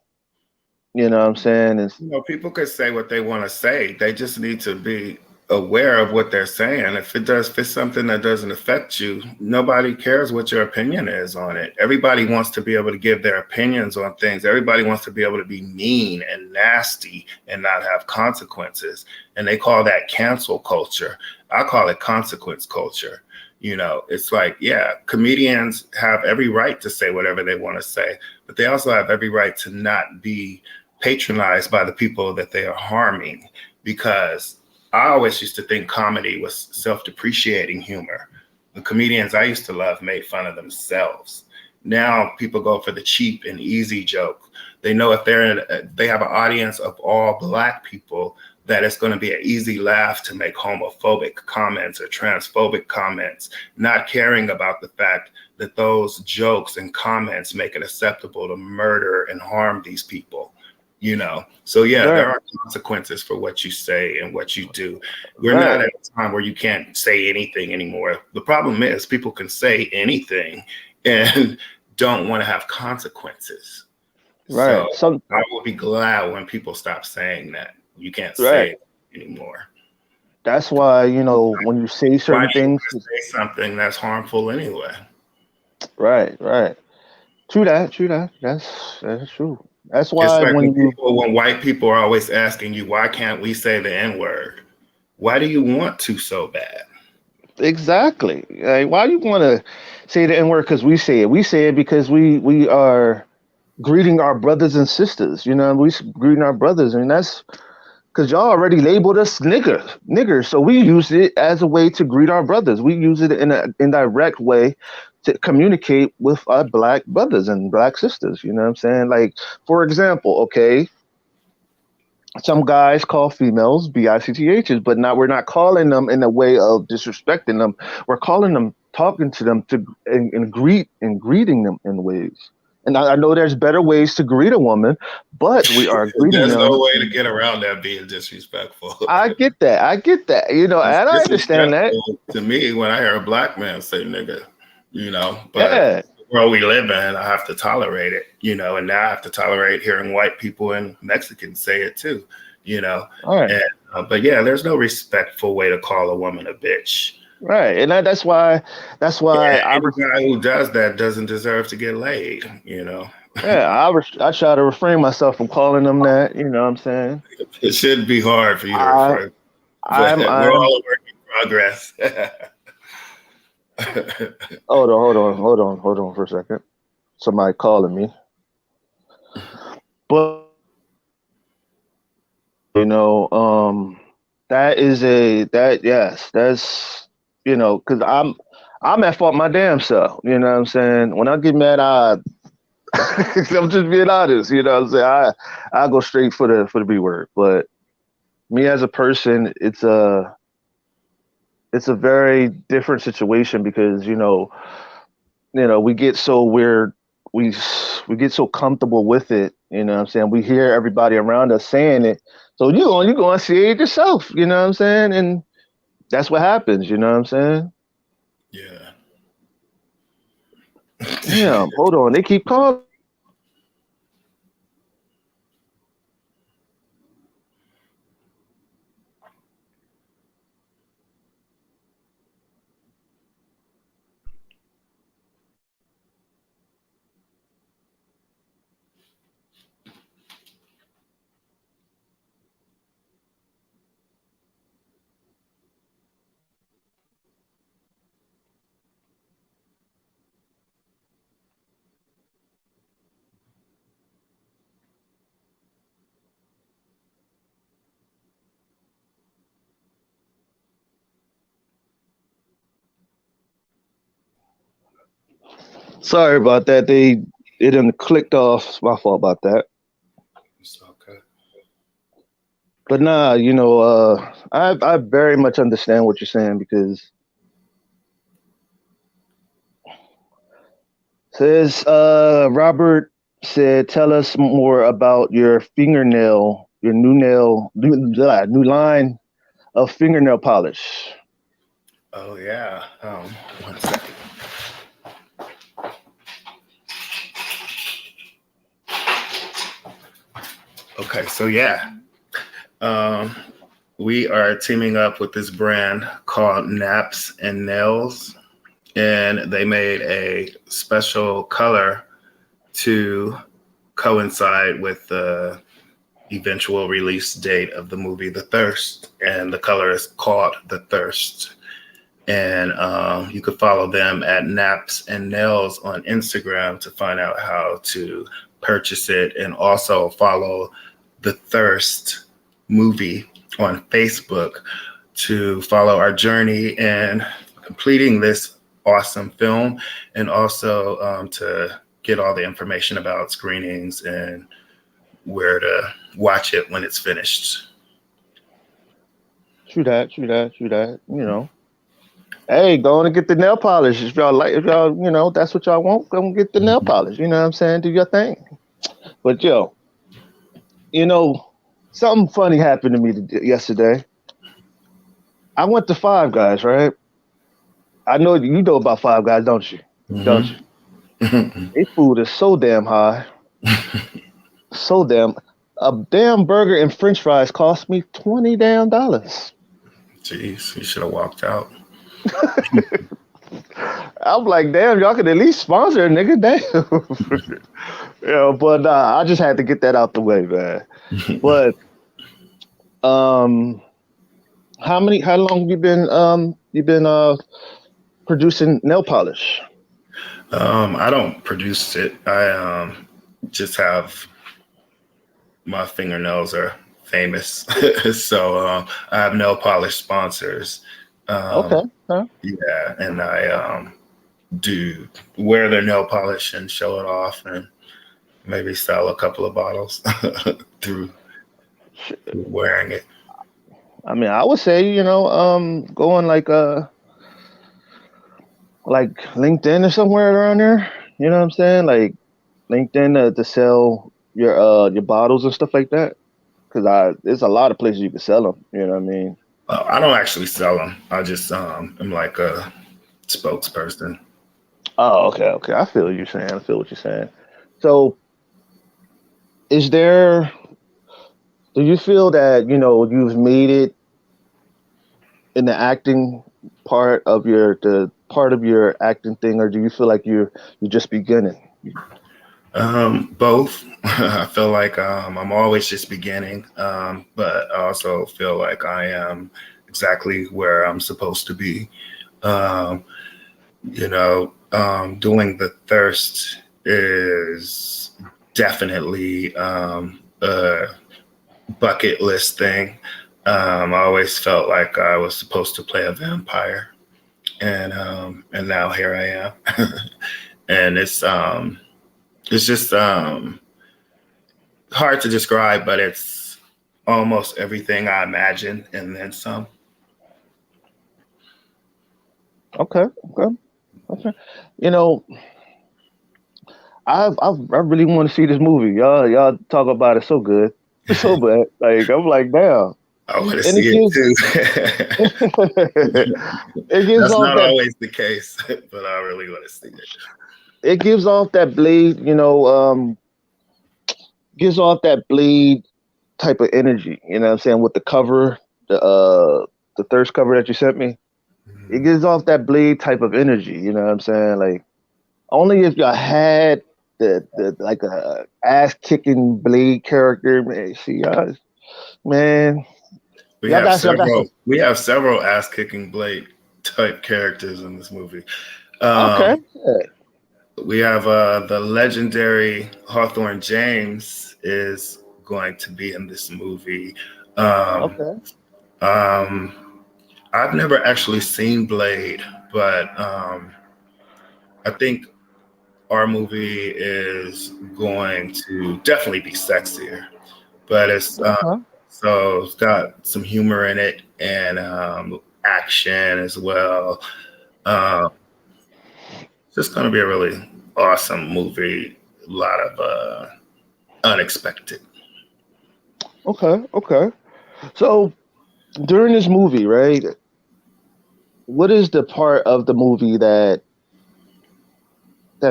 You know what I'm saying? people could say what they want to say. They just need to be aware of what they're saying. If it's something that doesn't affect you, nobody cares what your opinion is on it. Everybody wants to be able to give their opinions on things. Everybody wants to be able to be mean and nasty and not have consequences. And they call that cancel culture. I call it consequence culture. It's like, yeah, comedians have every right to say whatever they want to say, but they also have every right to not be patronized by the people that they are harming, because I always used to think comedy was self-depreciating humor. The comedians I used to love made fun of themselves. Now people go for the cheap and easy joke. They know if they have an audience of all Black people, that it's going to be an easy laugh to make homophobic comments or transphobic comments, not caring about the fact that those jokes and comments make it acceptable to murder and harm these people. So yeah, Right, there are consequences for what you say and what you do. We're not right, at a time where you can't say anything anymore. The problem is people can say anything and don't want to have consequences. So right. So, I will be glad when people stop saying that. You can't right. say it anymore. That's why, when you say Why certain do you want things, to say something that's harmful anyway? right, right. True that, true that. That's true. That's It's why like when you when white people are always asking you, why can't we say the N word? Why do you want to so bad? exactly, like, why you want to say the N word? Because we say it. We say it because we are greeting our brothers and sisters. Greeting our brothers, and that's because y'all already labeled us niggers. So we use it as a way to greet our brothers. We use it in an indirect way to communicate with our Black brothers and Black sisters. You know what I'm saying? Like, for example, okay, some guys call females bichs, but not we're not calling them in a way of disrespecting them. We're calling them, talking to them and greeting them in ways. And I know there's better ways to greet a woman, but we are greeting There's them. no way to get around that being disrespectful. I get that. I get that. It's And I understand that. disrespectful to me when I hear a Black man say nigga, but Yeah. the world we live in, I have to tolerate it, and now I have to tolerate hearing white people and Mexicans say it too, you know. All right. And but yeah, there's no respectful way to call a woman a bitch. Right. And that's why. That's why And any guy who does that doesn't deserve to get laid. yeah. I try to refrain myself from calling them that. You know what I'm saying? It shouldn't be hard for you to I refrain, but I'm we're I'm all a work in progress. Hold on for a second. Somebody calling me. But you know, that is a that yes, that's because I'm at fault my damn self. You know what I'm saying? When I get mad, I'm just being honest. You know what I'm saying? I go straight for the B word. But me as a person, it's a very different situation because we get so we we get so comfortable with it. You know what I'm saying? We hear everybody around us saying it, so you going to see it yourself. You know what I'm saying? And that's what happens. You know what I'm saying? Yeah. Damn, hold on, they keep calling. Sorry about that. It done clicked off. It's my fault about that. It's okay. But nah, I very much understand what you're saying because says Robert said, tell us more about your fingernail, your new line of fingernail polish. Oh yeah. 1 second. Okay, so yeah. Um, we are teaming up with this brand called Naps and Nails, and they made a special color to coincide with the eventual release date of the movie The Thirst, and the color is called The Thirst. And you could follow them at Naps and Nails on Instagram to find out how to purchase it, and also follow The Thirst movie on Facebook to follow our journey in completing this awesome film, and also to get all the information about screenings and where to watch it when it's finished. True that, true that, true that. Hey, go on and get the nail polish. If y'all, that's what y'all want, go and get the nail polish. You know what I'm saying? Do your thing. But yo, you know, something funny happened to me yesterday. I went to Five Guys, right? I know you know about Five Guys, don't you? Don't you? Mm-hmm. Their food is so damn high, so damn. A damn burger and French fries cost me $20 damn. Jeez, you should have walked out. I'm like, damn, y'all could at least sponsor a nigga, damn. But I just had to get that out the way, man. But um, how long you been producing nail polish? I don't produce it. I just have my fingernails are famous, so I have nail polish sponsors. Okay, Um, huh? yeah, and I do wear their nail polish and show it off, and maybe sell a couple of bottles through wearing it. I mean, I would say go on like LinkedIn or somewhere around there. You know what I'm saying? Like LinkedIn to sell your bottles and stuff like that. Because there's a lot of places you can sell them. You know what I mean? I don't actually sell them. I just am like a spokesperson. Oh, okay, okay. I feel what you're saying. I feel what you're saying. So, is there? Do you feel that you've made it in the acting the part of your acting thing, or do you feel like you're just beginning? Both. I feel like I'm always just beginning, but I also feel like I am exactly where I'm supposed to be. Um, Doing the thirst is definitely a bucket list thing. I always felt like I was supposed to play a vampire, and now here I am, and it's just hard to describe, but it's almost everything I imagined and then some. Okay, okay, okay. You know, I really want to see this movie. Y'all talk about it so good, so bad. Like I'm like, damn. I want to And it see it gives too. it gives That's off not that always the case, but I really want to see it. it gives off that Blade, gives off that Blade type of energy. You know what I'm saying? With the cover, the thirst cover that you sent me, it Mhm. gives off that Blade type of energy. You know what I'm saying? Like only if y'all had the like a ass kicking Blade character, man. See y'all, man. Y'all got some. We have several ass kicking Blade type characters in this movie. Okay, Um, yeah, we have the legendary Hawthorne James is going to be in this movie. Um, okay, um, I've never actually seen Blade, but I think our movie is going to definitely be sexier. But okay, it's got some humor in it and action as well. Um, it's just going to be a really awesome movie. A lot of unexpected. okay, okay. So during this movie, right? What is the part of the movie that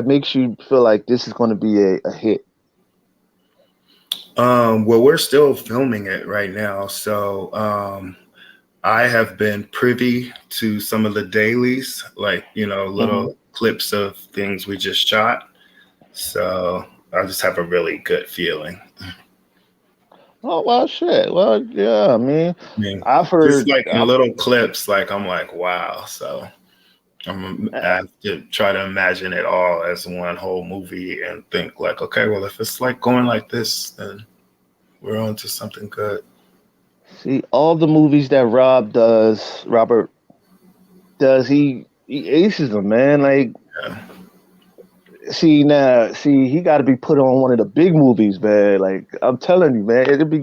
makes you feel like this is going to be a hit? Well, we're still filming it right now, so I have been privy to some of the dailies, like Hmm. little clips of things we just shot. So I just have a really good feeling. Oh well, shit. Well, yeah. I mean, I mean, I've just heard. like in little clips, like I'm like, wow. So I Uh, have to try to imagine it all as one whole movie and think like, okay, well, if it's like going like this, then we're on to something good. see, all the movies that Robert does, he aces them, man. Like, Yeah, see, he got to be put on one of the big movies, man. Like, I'm telling you, man, it'll be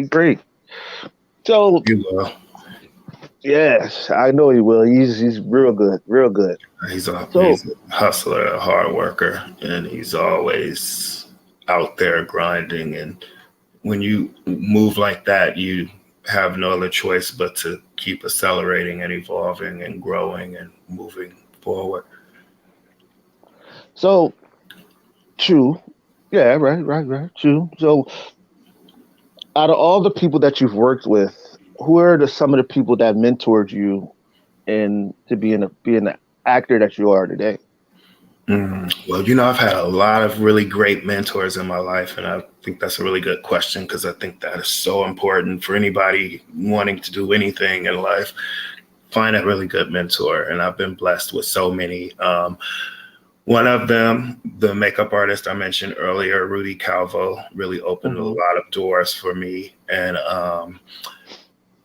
great. So, you will. yes, I know he will. He's real good, real good. So, He's a hustler, a hard worker, and he's always out there grinding. And when you move like that, you have no other choice but to keep accelerating and evolving and growing and moving forward. so true. Yeah, right. True. So, out of all the people that you've worked with, who are some of the people that mentored you in to being the actor that you are today? Well, I've had a lot of really great mentors in my life, and I think that's a really good question because I think that is so important for anybody wanting to do anything in life. Find a really good mentor, and I've been blessed with so many. One of them, the makeup artist I mentioned earlier, Rudy Calvo, really opened a Hmm. lot of doors for me, and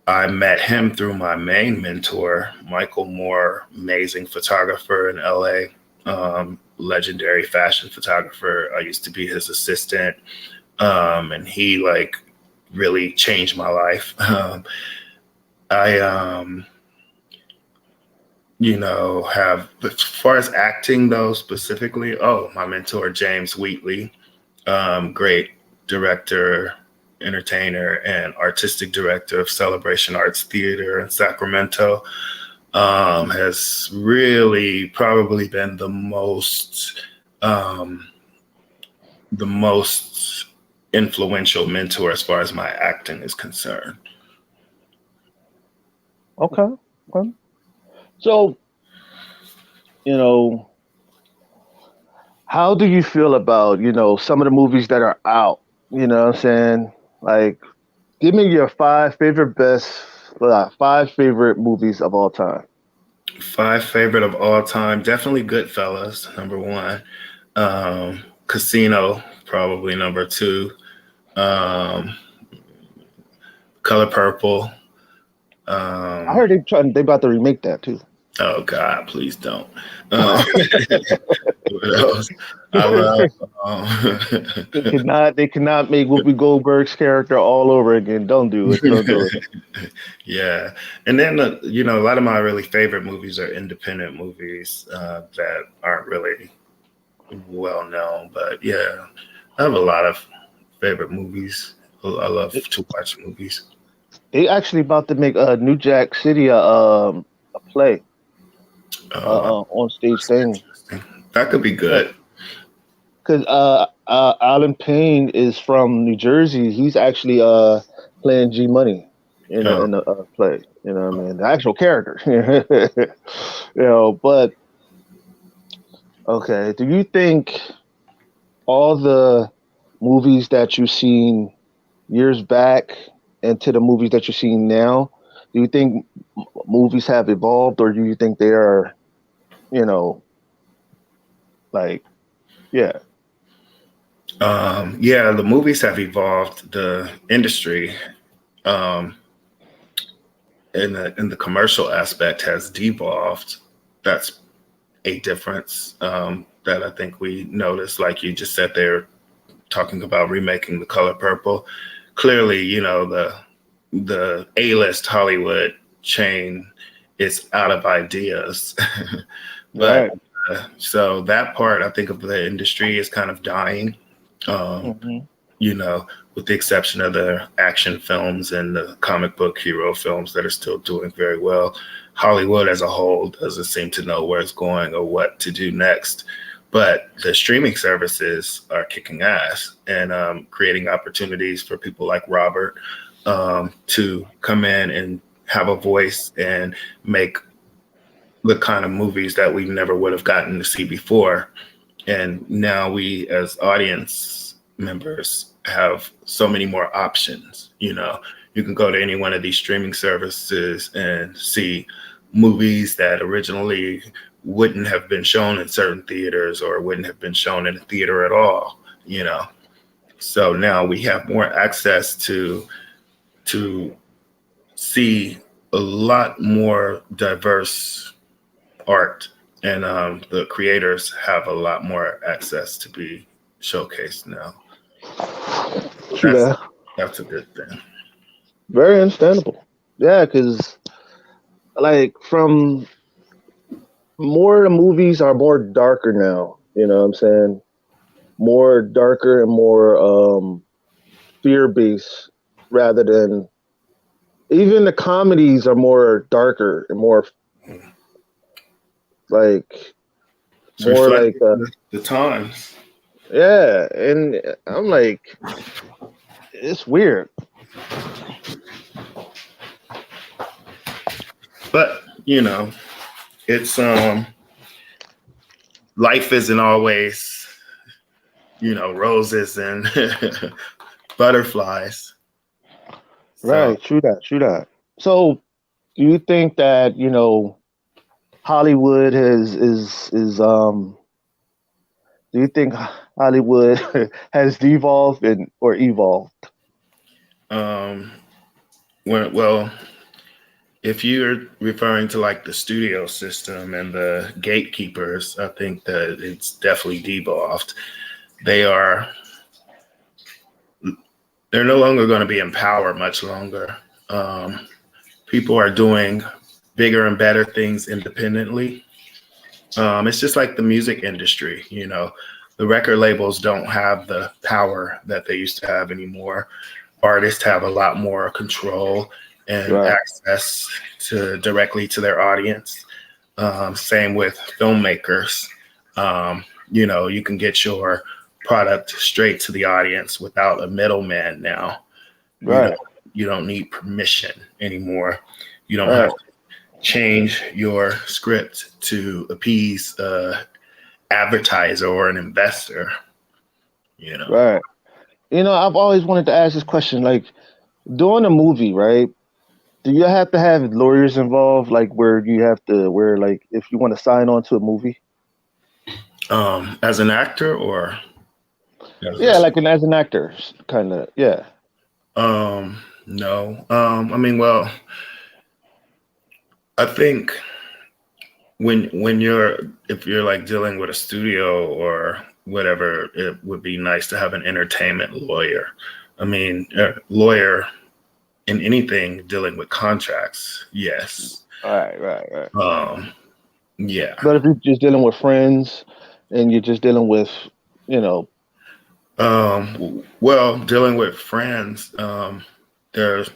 I met him through my main mentor, Michael Moore, amazing photographer in LA, legendary fashion photographer. I used to be his assistant, and he like really changed my life. I, have as far as acting though specifically. Oh, my mentor James Wheatley, great director, entertainer, and artistic director of Celebration Arts Theater in Sacramento, has really probably been um, the most influential mentor as far as my acting is concerned. Okay. Okay. So, you know, how do you feel about, some of the movies that are out? You know what I'm saying? Like, give me your five favorite movies of all time. Five favorite of all time, definitely Goodfellas, number one. Casino, probably number two. Um, Color Purple. I Um, heard they about to remake that too. oh God, please don't. Uh, what else? I love. They cannot make Whoopi Goldberg's character all over again. Don't do it. Don't do it. Yeah, and then a lot of my really favorite movies are independent movies that aren't really well known. But yeah, I have a lot of favorite movies. I love to watch movies. They actually about to make a New Jack City a play Oh, on stage thing. interesting. That could be Yeah, good. because Alan Payne is from New Jersey. He's actually playing G Money Oh, in the play. You know what I mean? The actual character. But okay. Do you think all the movies that you've seen years back and to the movies that you're seeing now, do you think movies have evolved, or do you think they are, you know, like, yeah, yeah, the movies have evolved. The industry um, in the commercial aspect has devolved. That's a difference that I think we noticed. Like you just said, they're talking about remaking The Color Purple. Clearly, the A-list Hollywood chain is out of ideas, but right? so that part I think of the industry is kind of dying. Um, Hmm. you know, with the exception of the action films and the comic book hero films that are still doing very well. Hollywood as a whole doesn't seem to know where it's going or what to do next. But the streaming services are kicking ass and creating opportunities for people like Robert to come in and have a voice and make the kind of movies that we never would have gotten to see before. And now we, as audience members, have so many more options. You can go to any one of these streaming services and see movies that originally wouldn't have been shown in certain theaters or wouldn't have been shown in a theater at all. You know, so now we have more access to see a lot more diverse art, and the creators have a lot more access to be showcased now. True That's that. that's a good thing. Very understandable. Yeah, because like from more of the movies are more darker now. You know what I'm saying? More darker and more fear based rather than even the comedies are more darker and more like It's more like reflecting the times, yeah, and I'm like it's weird. but it's life isn't always roses and butterflies. So Right, true that, true that. So do you think that, Hollywood do you think Hollywood has devolved and or evolved? um, well, if you're referring to like the studio system and the gatekeepers, I think that it's definitely devolved. They are they're no longer going to be in power much longer. Um, People are doing bigger and better things independently. It's just like the music industry. The record labels don't have the power that they used to have anymore. Artists have a lot more control and Right, access directly to their audience. Same with filmmakers. You can get your product straight to the audience without a middleman now. You know, right, you don't need permission anymore. You don't have right, to change your script to appease a advertiser or an investor. You know. right. I've always wanted to ask this question, like doing a movie, right? Do you have to have lawyers involved, like where you have to, where like if you want to sign on to a movie? As an actor or as Yeah, like a, an as an actor, kind of. Yeah. no. I mean, well, I think when you're if you're like dealing with a studio or whatever, it would be nice to have an entertainment lawyer. I mean, a lawyer in anything dealing with contracts, yes. Right, right, right. Um, yeah. But if you're just dealing with friends and you're just dealing with, you know, Well, dealing with friends, there's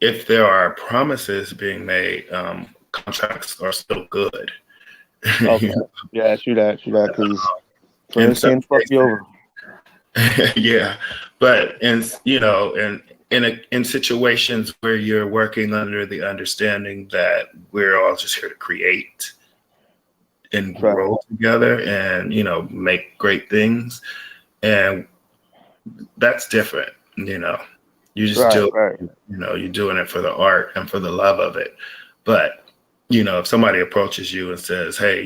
if there are promises being made, contracts are still good. okay, yeah, true that, because In friends some can fuck you over. cases, yeah, but in situations where you're working under the understanding that we're all just here to create and Right, grow together and make great things, and that's different. You just right, do right. you're doing it for the art and for the love of it. But if somebody approaches you and says, hey,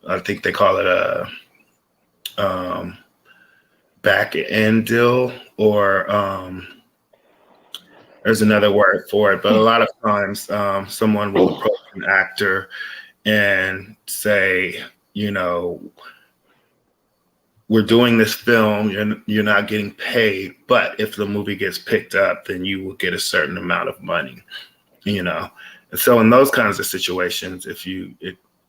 I think they call it a um, back end deal, or there's another word for it, but a lot of times someone will approach an actor and say, you know we're doing this film, you're not getting paid, but if the movie gets picked up, then you will get a certain amount of money. you know. And so in those kinds of situations, if you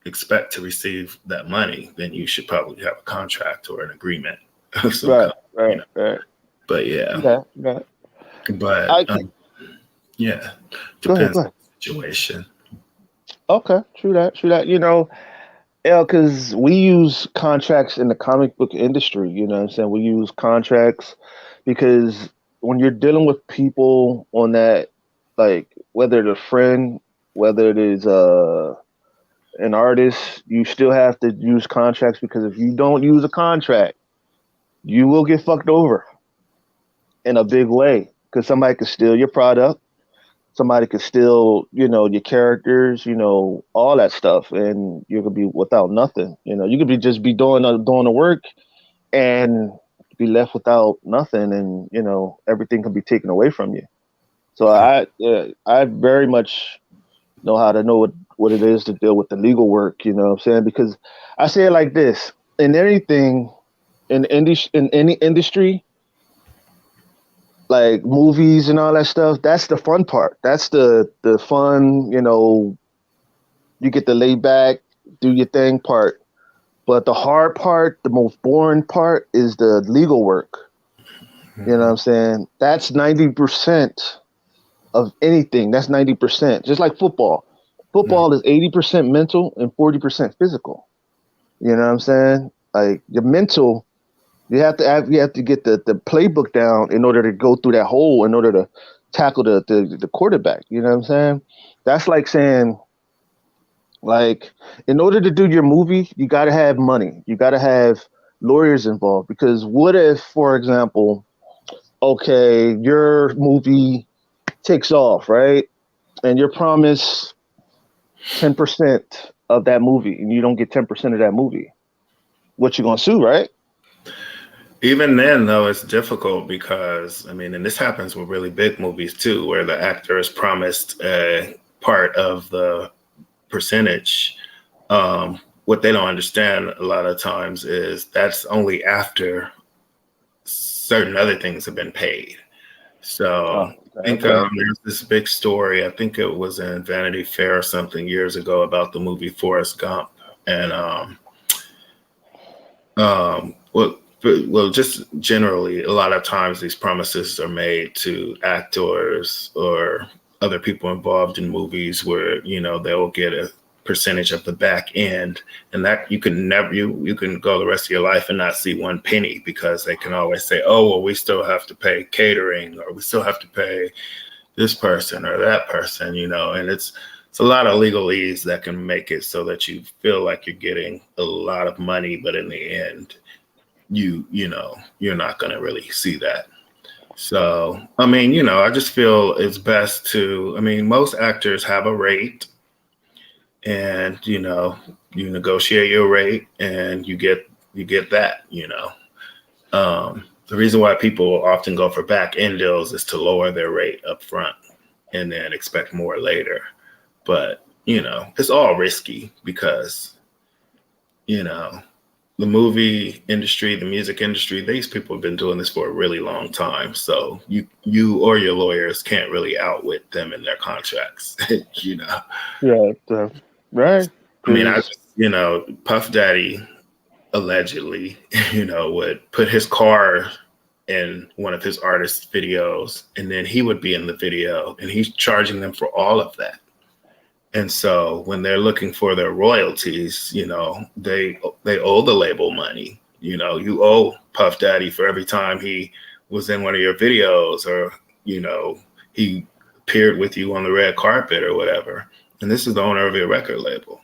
expect to receive that money, then you should probably have a contract or an agreement of some Right, kind. You right, know. right. But yeah, Yeah, yeah. but I can yeah, go ahead, depends go on ahead. the situation. Okay, true that, true that. Yeah, because we use contracts in the comic book industry. You know what I'm saying? We use contracts because when you're dealing with people on that, like whether it's a friend, whether it is an artist, you still have to use contracts because if you don't use a contract, you will get fucked over in a big way because somebody could steal your product. Somebody could steal, your characters, all that stuff, and you could be without nothing. You could be just be doing the work and be left without nothing, and everything can be taken away from you. So I very much know how to know what it is to deal with the legal work. You know what I'm saying? Because I say it like this: in anything, in any industry, like movies and all that stuff, that's the fun part. That's the fun, you get to lay back, do your thing part. But the hard part, the most boring part is the legal work. You know what Mhm. I'm saying? That's 90% of anything. That's 90%. Just like football. Mhm. Football is 80% mental and 40% physical. You know what I'm saying? Like your mental, you have to get the playbook down in order to go through that hole in order to tackle the quarterback. You know what I'm saying? That's like saying, like, in order to do your movie, you got to have money. You got to have lawyers involved because what if, for example, okay, your movie takes off, right? And you're promised 10% of that movie and you don't get 10% of that movie. What you going to sue, right? Even then, though, it's difficult because, I mean, and this happens with really big movies too, where the actor is promised a part of the percentage. What they don't understand a lot of times is that's only after certain other things have been paid. So Oh, I think okay. there's this big story. I think it was in Vanity Fair or something years ago about the movie Forrest Gump, and well, just generally, a lot of times these promises are made to actors or other people involved in movies where they'll get a percentage of the back end, and that you can never you can go the rest of your life and not see one penny because they can always say, oh well, we still have to pay catering or we still have to pay this person or that person, and it's a lot of legalese that can make it so that you feel like you're getting a lot of money, but in the end you're not going to really see that. So, I mean, I just feel it's best to, I mean, most actors have a rate and, you negotiate your rate and you get that. The reason why people often go for back end deals is to lower their rate up front and then expect more later. But, it's all risky because, you know, the movie industry, the music industry, these people have been doing this for a really long time. So you or your lawyers can't really outwit them in their contracts, you know. Yeah, right. I mean, Because Puff Daddy allegedly, would put his car in one of his artist videos and then he would be in the video and he's charging them for all of that. And so when they're looking for their royalties, they owe the label money. You owe Puff Daddy for every time he was in one of your videos or, he appeared with you on the red carpet or whatever. And this is the owner of your record label,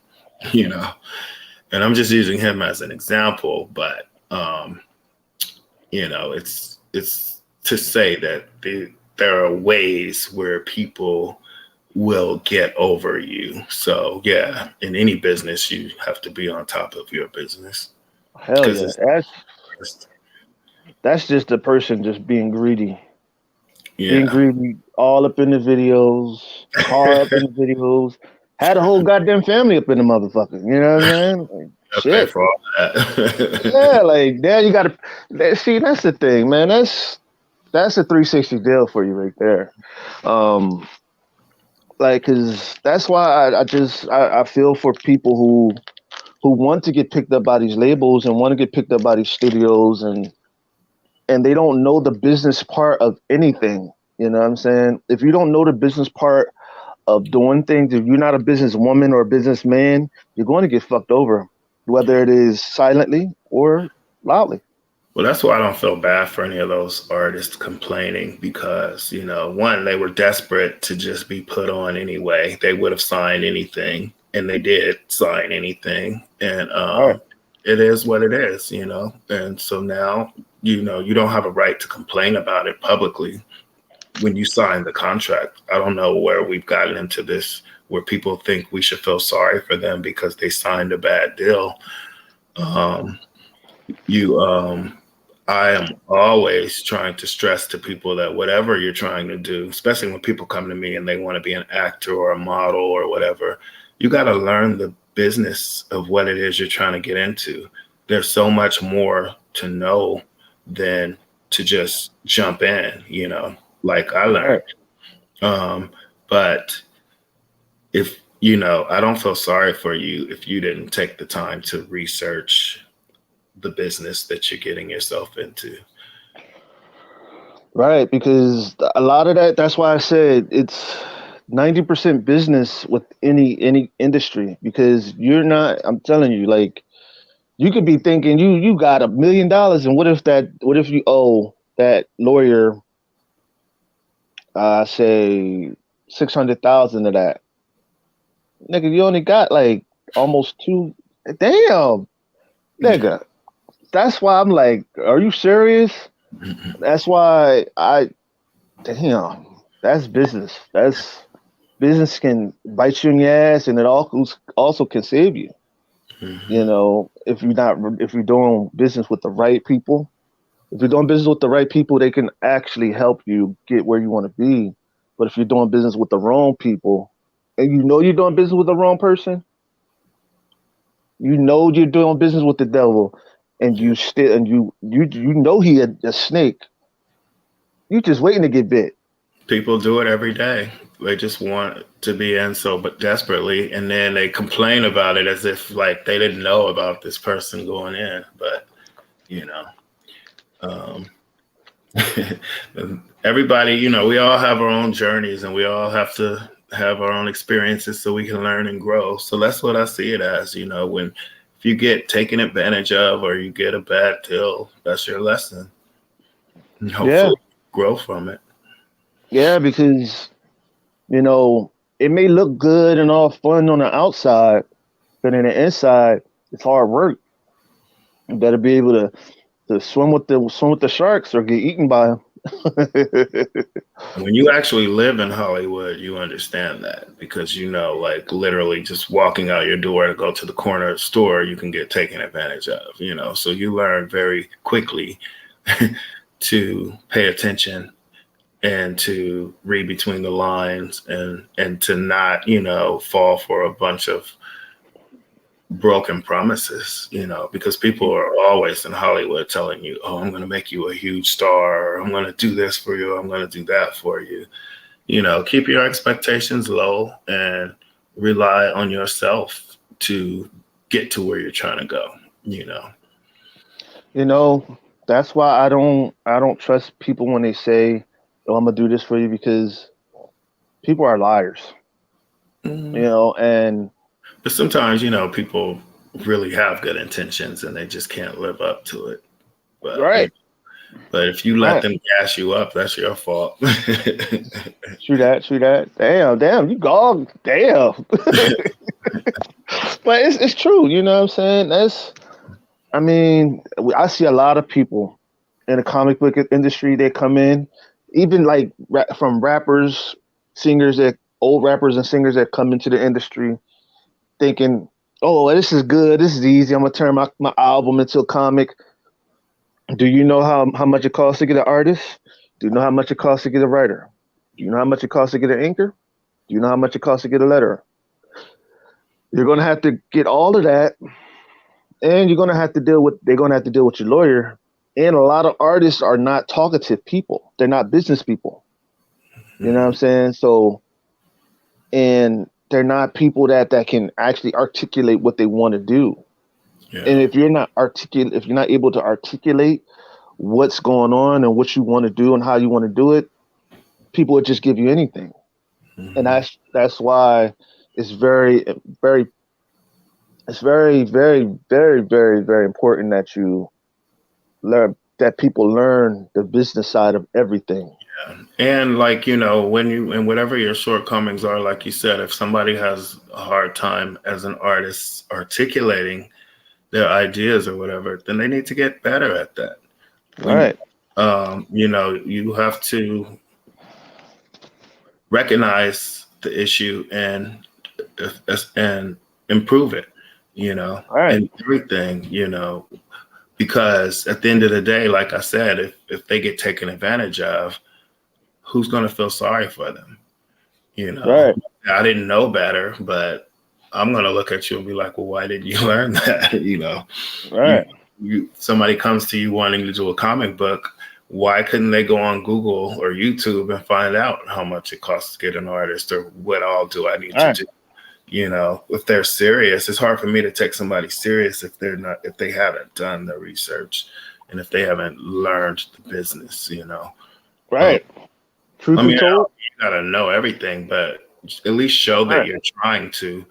you know. And I'm just using him as an example, but it's to say that there are ways where people will get over you. So yeah, in any business, you have to be on top of your business hell because yeah, it's that's just the person just being greedy. Being yeah. greedy, all up in the videos, car up in the videos, had a whole goddamn family up in the motherfucker. You know what I'm saying? Like, I pay shit. for all that. Yeah, like now you gotta see. That's the thing, man. That's a 360 deal for you right there. Um, like, cause that's why I feel for people who want to get picked up by these labels and want to get picked up by these studios and they don't know the business part of anything. You know what I'm saying? If you don't know the business part of doing things, if you're not a businesswoman or a businessman, you're going to get fucked over, whether it is silently or loudly. Well, that's why I don't feel bad for any of those artists complaining because, one, they were desperate to just be put on anyway. They would have signed anything and they did sign anything. And All right. it is what it is. And so now, you don't have a right to complain about it publicly when you sign the contract. I don't know where we've gotten into this where people think we should feel sorry for them because they signed a bad deal. Um, you I am always trying to stress to people that whatever you're trying to do, especially when people come to me and they want to be an actor or a model or whatever, you got to learn the business of what it is you're trying to get into. There's so much more to know than to just jump in, like I All learned. right. But if, I don't feel sorry for you if you didn't take the time to research the business that you're getting yourself into. Right, because a lot of that's why I said it's 90% business with any industry because you're not, I'm telling you, like you could be thinking you got $1 million and what if you owe that lawyer say 600,000 of that. Nigga, you only got like almost two. Damn, Yeah. nigga. That's why I'm like, are you serious? That's why damn, that's business. That's business can bite you in your ass, and it also can save you. You Mhm. know, if you're doing business with the right people, if you're doing business with the right people, they can actually help you get where you want to be. But if you're doing business with the wrong people, and you know you're doing business with the wrong person, you know you're doing business with the devil, and you know he a snake. You just waiting to get bit. People do it every day. They just want to be in so but desperately, and then they complain about it as if like they didn't know about this person going in. But you know, um, everybody, we all have our own journeys, and we all have to have our own experiences so we can learn and grow. So that's what I see it as. When if you get taken advantage of or you get a bad deal, that's your lesson, and Yeah, hopefully grow from it. yeah, because you know it may look good and all fun on the outside, but in the inside, it's hard work. You better be able to swim with the sharks or get eaten by 'em. When you actually live in Hollywood, you understand that because you know, like literally just walking out your door to go to the corner store, you can get taken advantage of, you know. So you learn very quickly to pay attention and to read between the lines and to not, you know, fall for a bunch of broken promises, you know, because people are always in Hollywood telling you, oh, I'm going to make you a huge star, or I'm going to do this for you, I'm going to do that for you. You know, keep your expectations low and rely on yourself to get to where you're trying to go, you know. You know, that's why I don't trust people when they say, "Oh, I'm gonna do this for you," because people are liars. You Mm. know, and But sometimes, you know, people really have good intentions and they just can't live up to it. But right, but if you let right, them gas you up, that's your fault. true that. Damn, you gone, damn. But it's true. You know what I'm saying? I mean, I see a lot of people in the comic book industry. They come in, even like from rappers, singers that old rappers and singers that come into the industry thinking, "Oh, this is good. This is easy. I'm gonna turn my album into a comic." Do you know how much it costs to get an artist? Do you know how much it costs to get a writer? Do you know how much it costs to get an anchor? Do you know how much it costs to get a letterer? You're gonna have to get all of that, and you're gonna have to deal with. They're gonna have to deal with your lawyer. And a lot of artists are not talkative people. They're not business people. You know what I'm saying? So, and they're not people that can actually articulate what they want to do. And Yeah. if you're not articulate, if you're not able to articulate what's going on and what you want to do and how you want to do it, people would just give you anything. And Mhm. that's why it's very it's very important that you learn that people learn the business side of everything. And like, you know, when you and whatever your shortcomings are, like you said, if somebody has a hard time as an artist articulating their ideas or whatever, then they need to get better at that. When Right. you know, you have to recognize the issue and improve it, you know, Right. and everything, you know, because at the end of the day, like I said, if they get taken advantage of, who's going to feel sorry for them? You know, Right. I didn't know better, but I'm going to look at you and be like, well, why didn't you learn that? You know, you, Right. somebody comes to you wanting to do a comic book. Why couldn't they go on Google or YouTube and find out how much it costs to get an artist or what all do I need to Right. do? You know, if they're serious, it's hard for me to take somebody serious if they're not, if they haven't done the research and if they haven't learned the business, you know. Um, Right. Truth I be mean, told. you gotta know everything, but at least show that Right. you're trying to.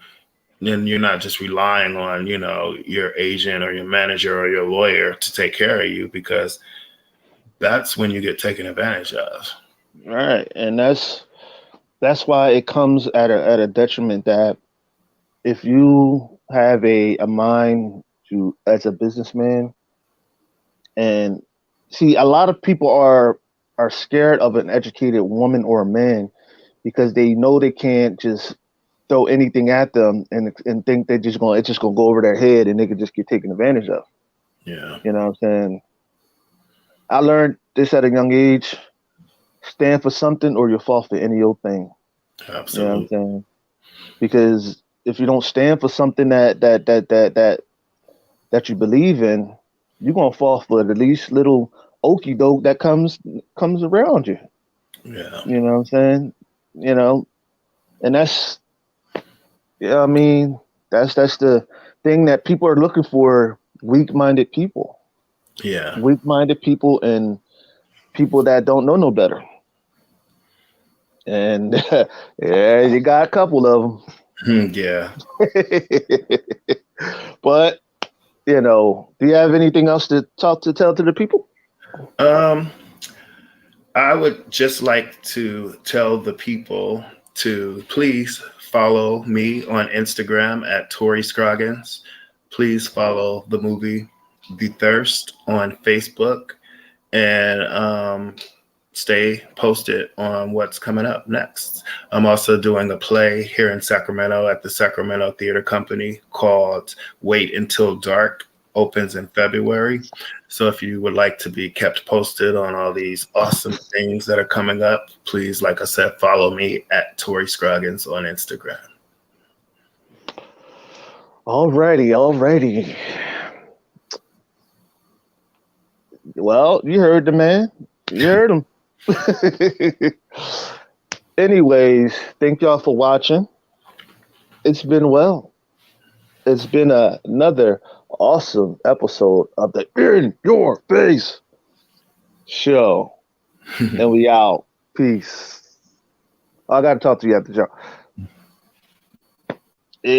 Then you're not just relying on, you know, your agent or your manager or your lawyer to take care of you because that's when you get taken advantage of. Right. And that's why it comes at a detriment that if you have a mind to as a businessman and see a lot of people are scared of an educated woman or a man because they know they can't just throw anything at them and think they're just going it's just gonna go over their head and they could just get taken advantage of. Yeah, You know what I'm saying? I learned this at a young age. Stand for something or you'll fall for any old thing. You know what I'm absolutely. saying? Because if you don't stand for something that you believe in, you're gonna fall for the least little okey doke that comes around you. Yeah, You know what I'm saying? You know, and that's yeah, I mean, that's the thing that people are looking for, weak-minded people. yeah, Weak-minded people and people that don't know no better. And yeah, you got a couple of yeah. them. But do you have anything else to tell to the people? Um, I would just like to tell the people to please follow me on Instagram at Tory Scroggins. Please follow the movie The Thirst on Facebook and stay posted on what's coming up next. I'm also doing a play here in Sacramento at the Sacramento Theater Company called Wait Until Dark. Opens in February. So if you would like to be kept posted on all these awesome things that are coming up, please, like I said, follow me at Tory Scroggins on Instagram. Alrighty. Well, you heard the man. You heard him. Anyways, thank y'all for watching. It's been well. It's been another awesome episode of the In Your Face show. And we out. Peace. I gotta talk to you after the show.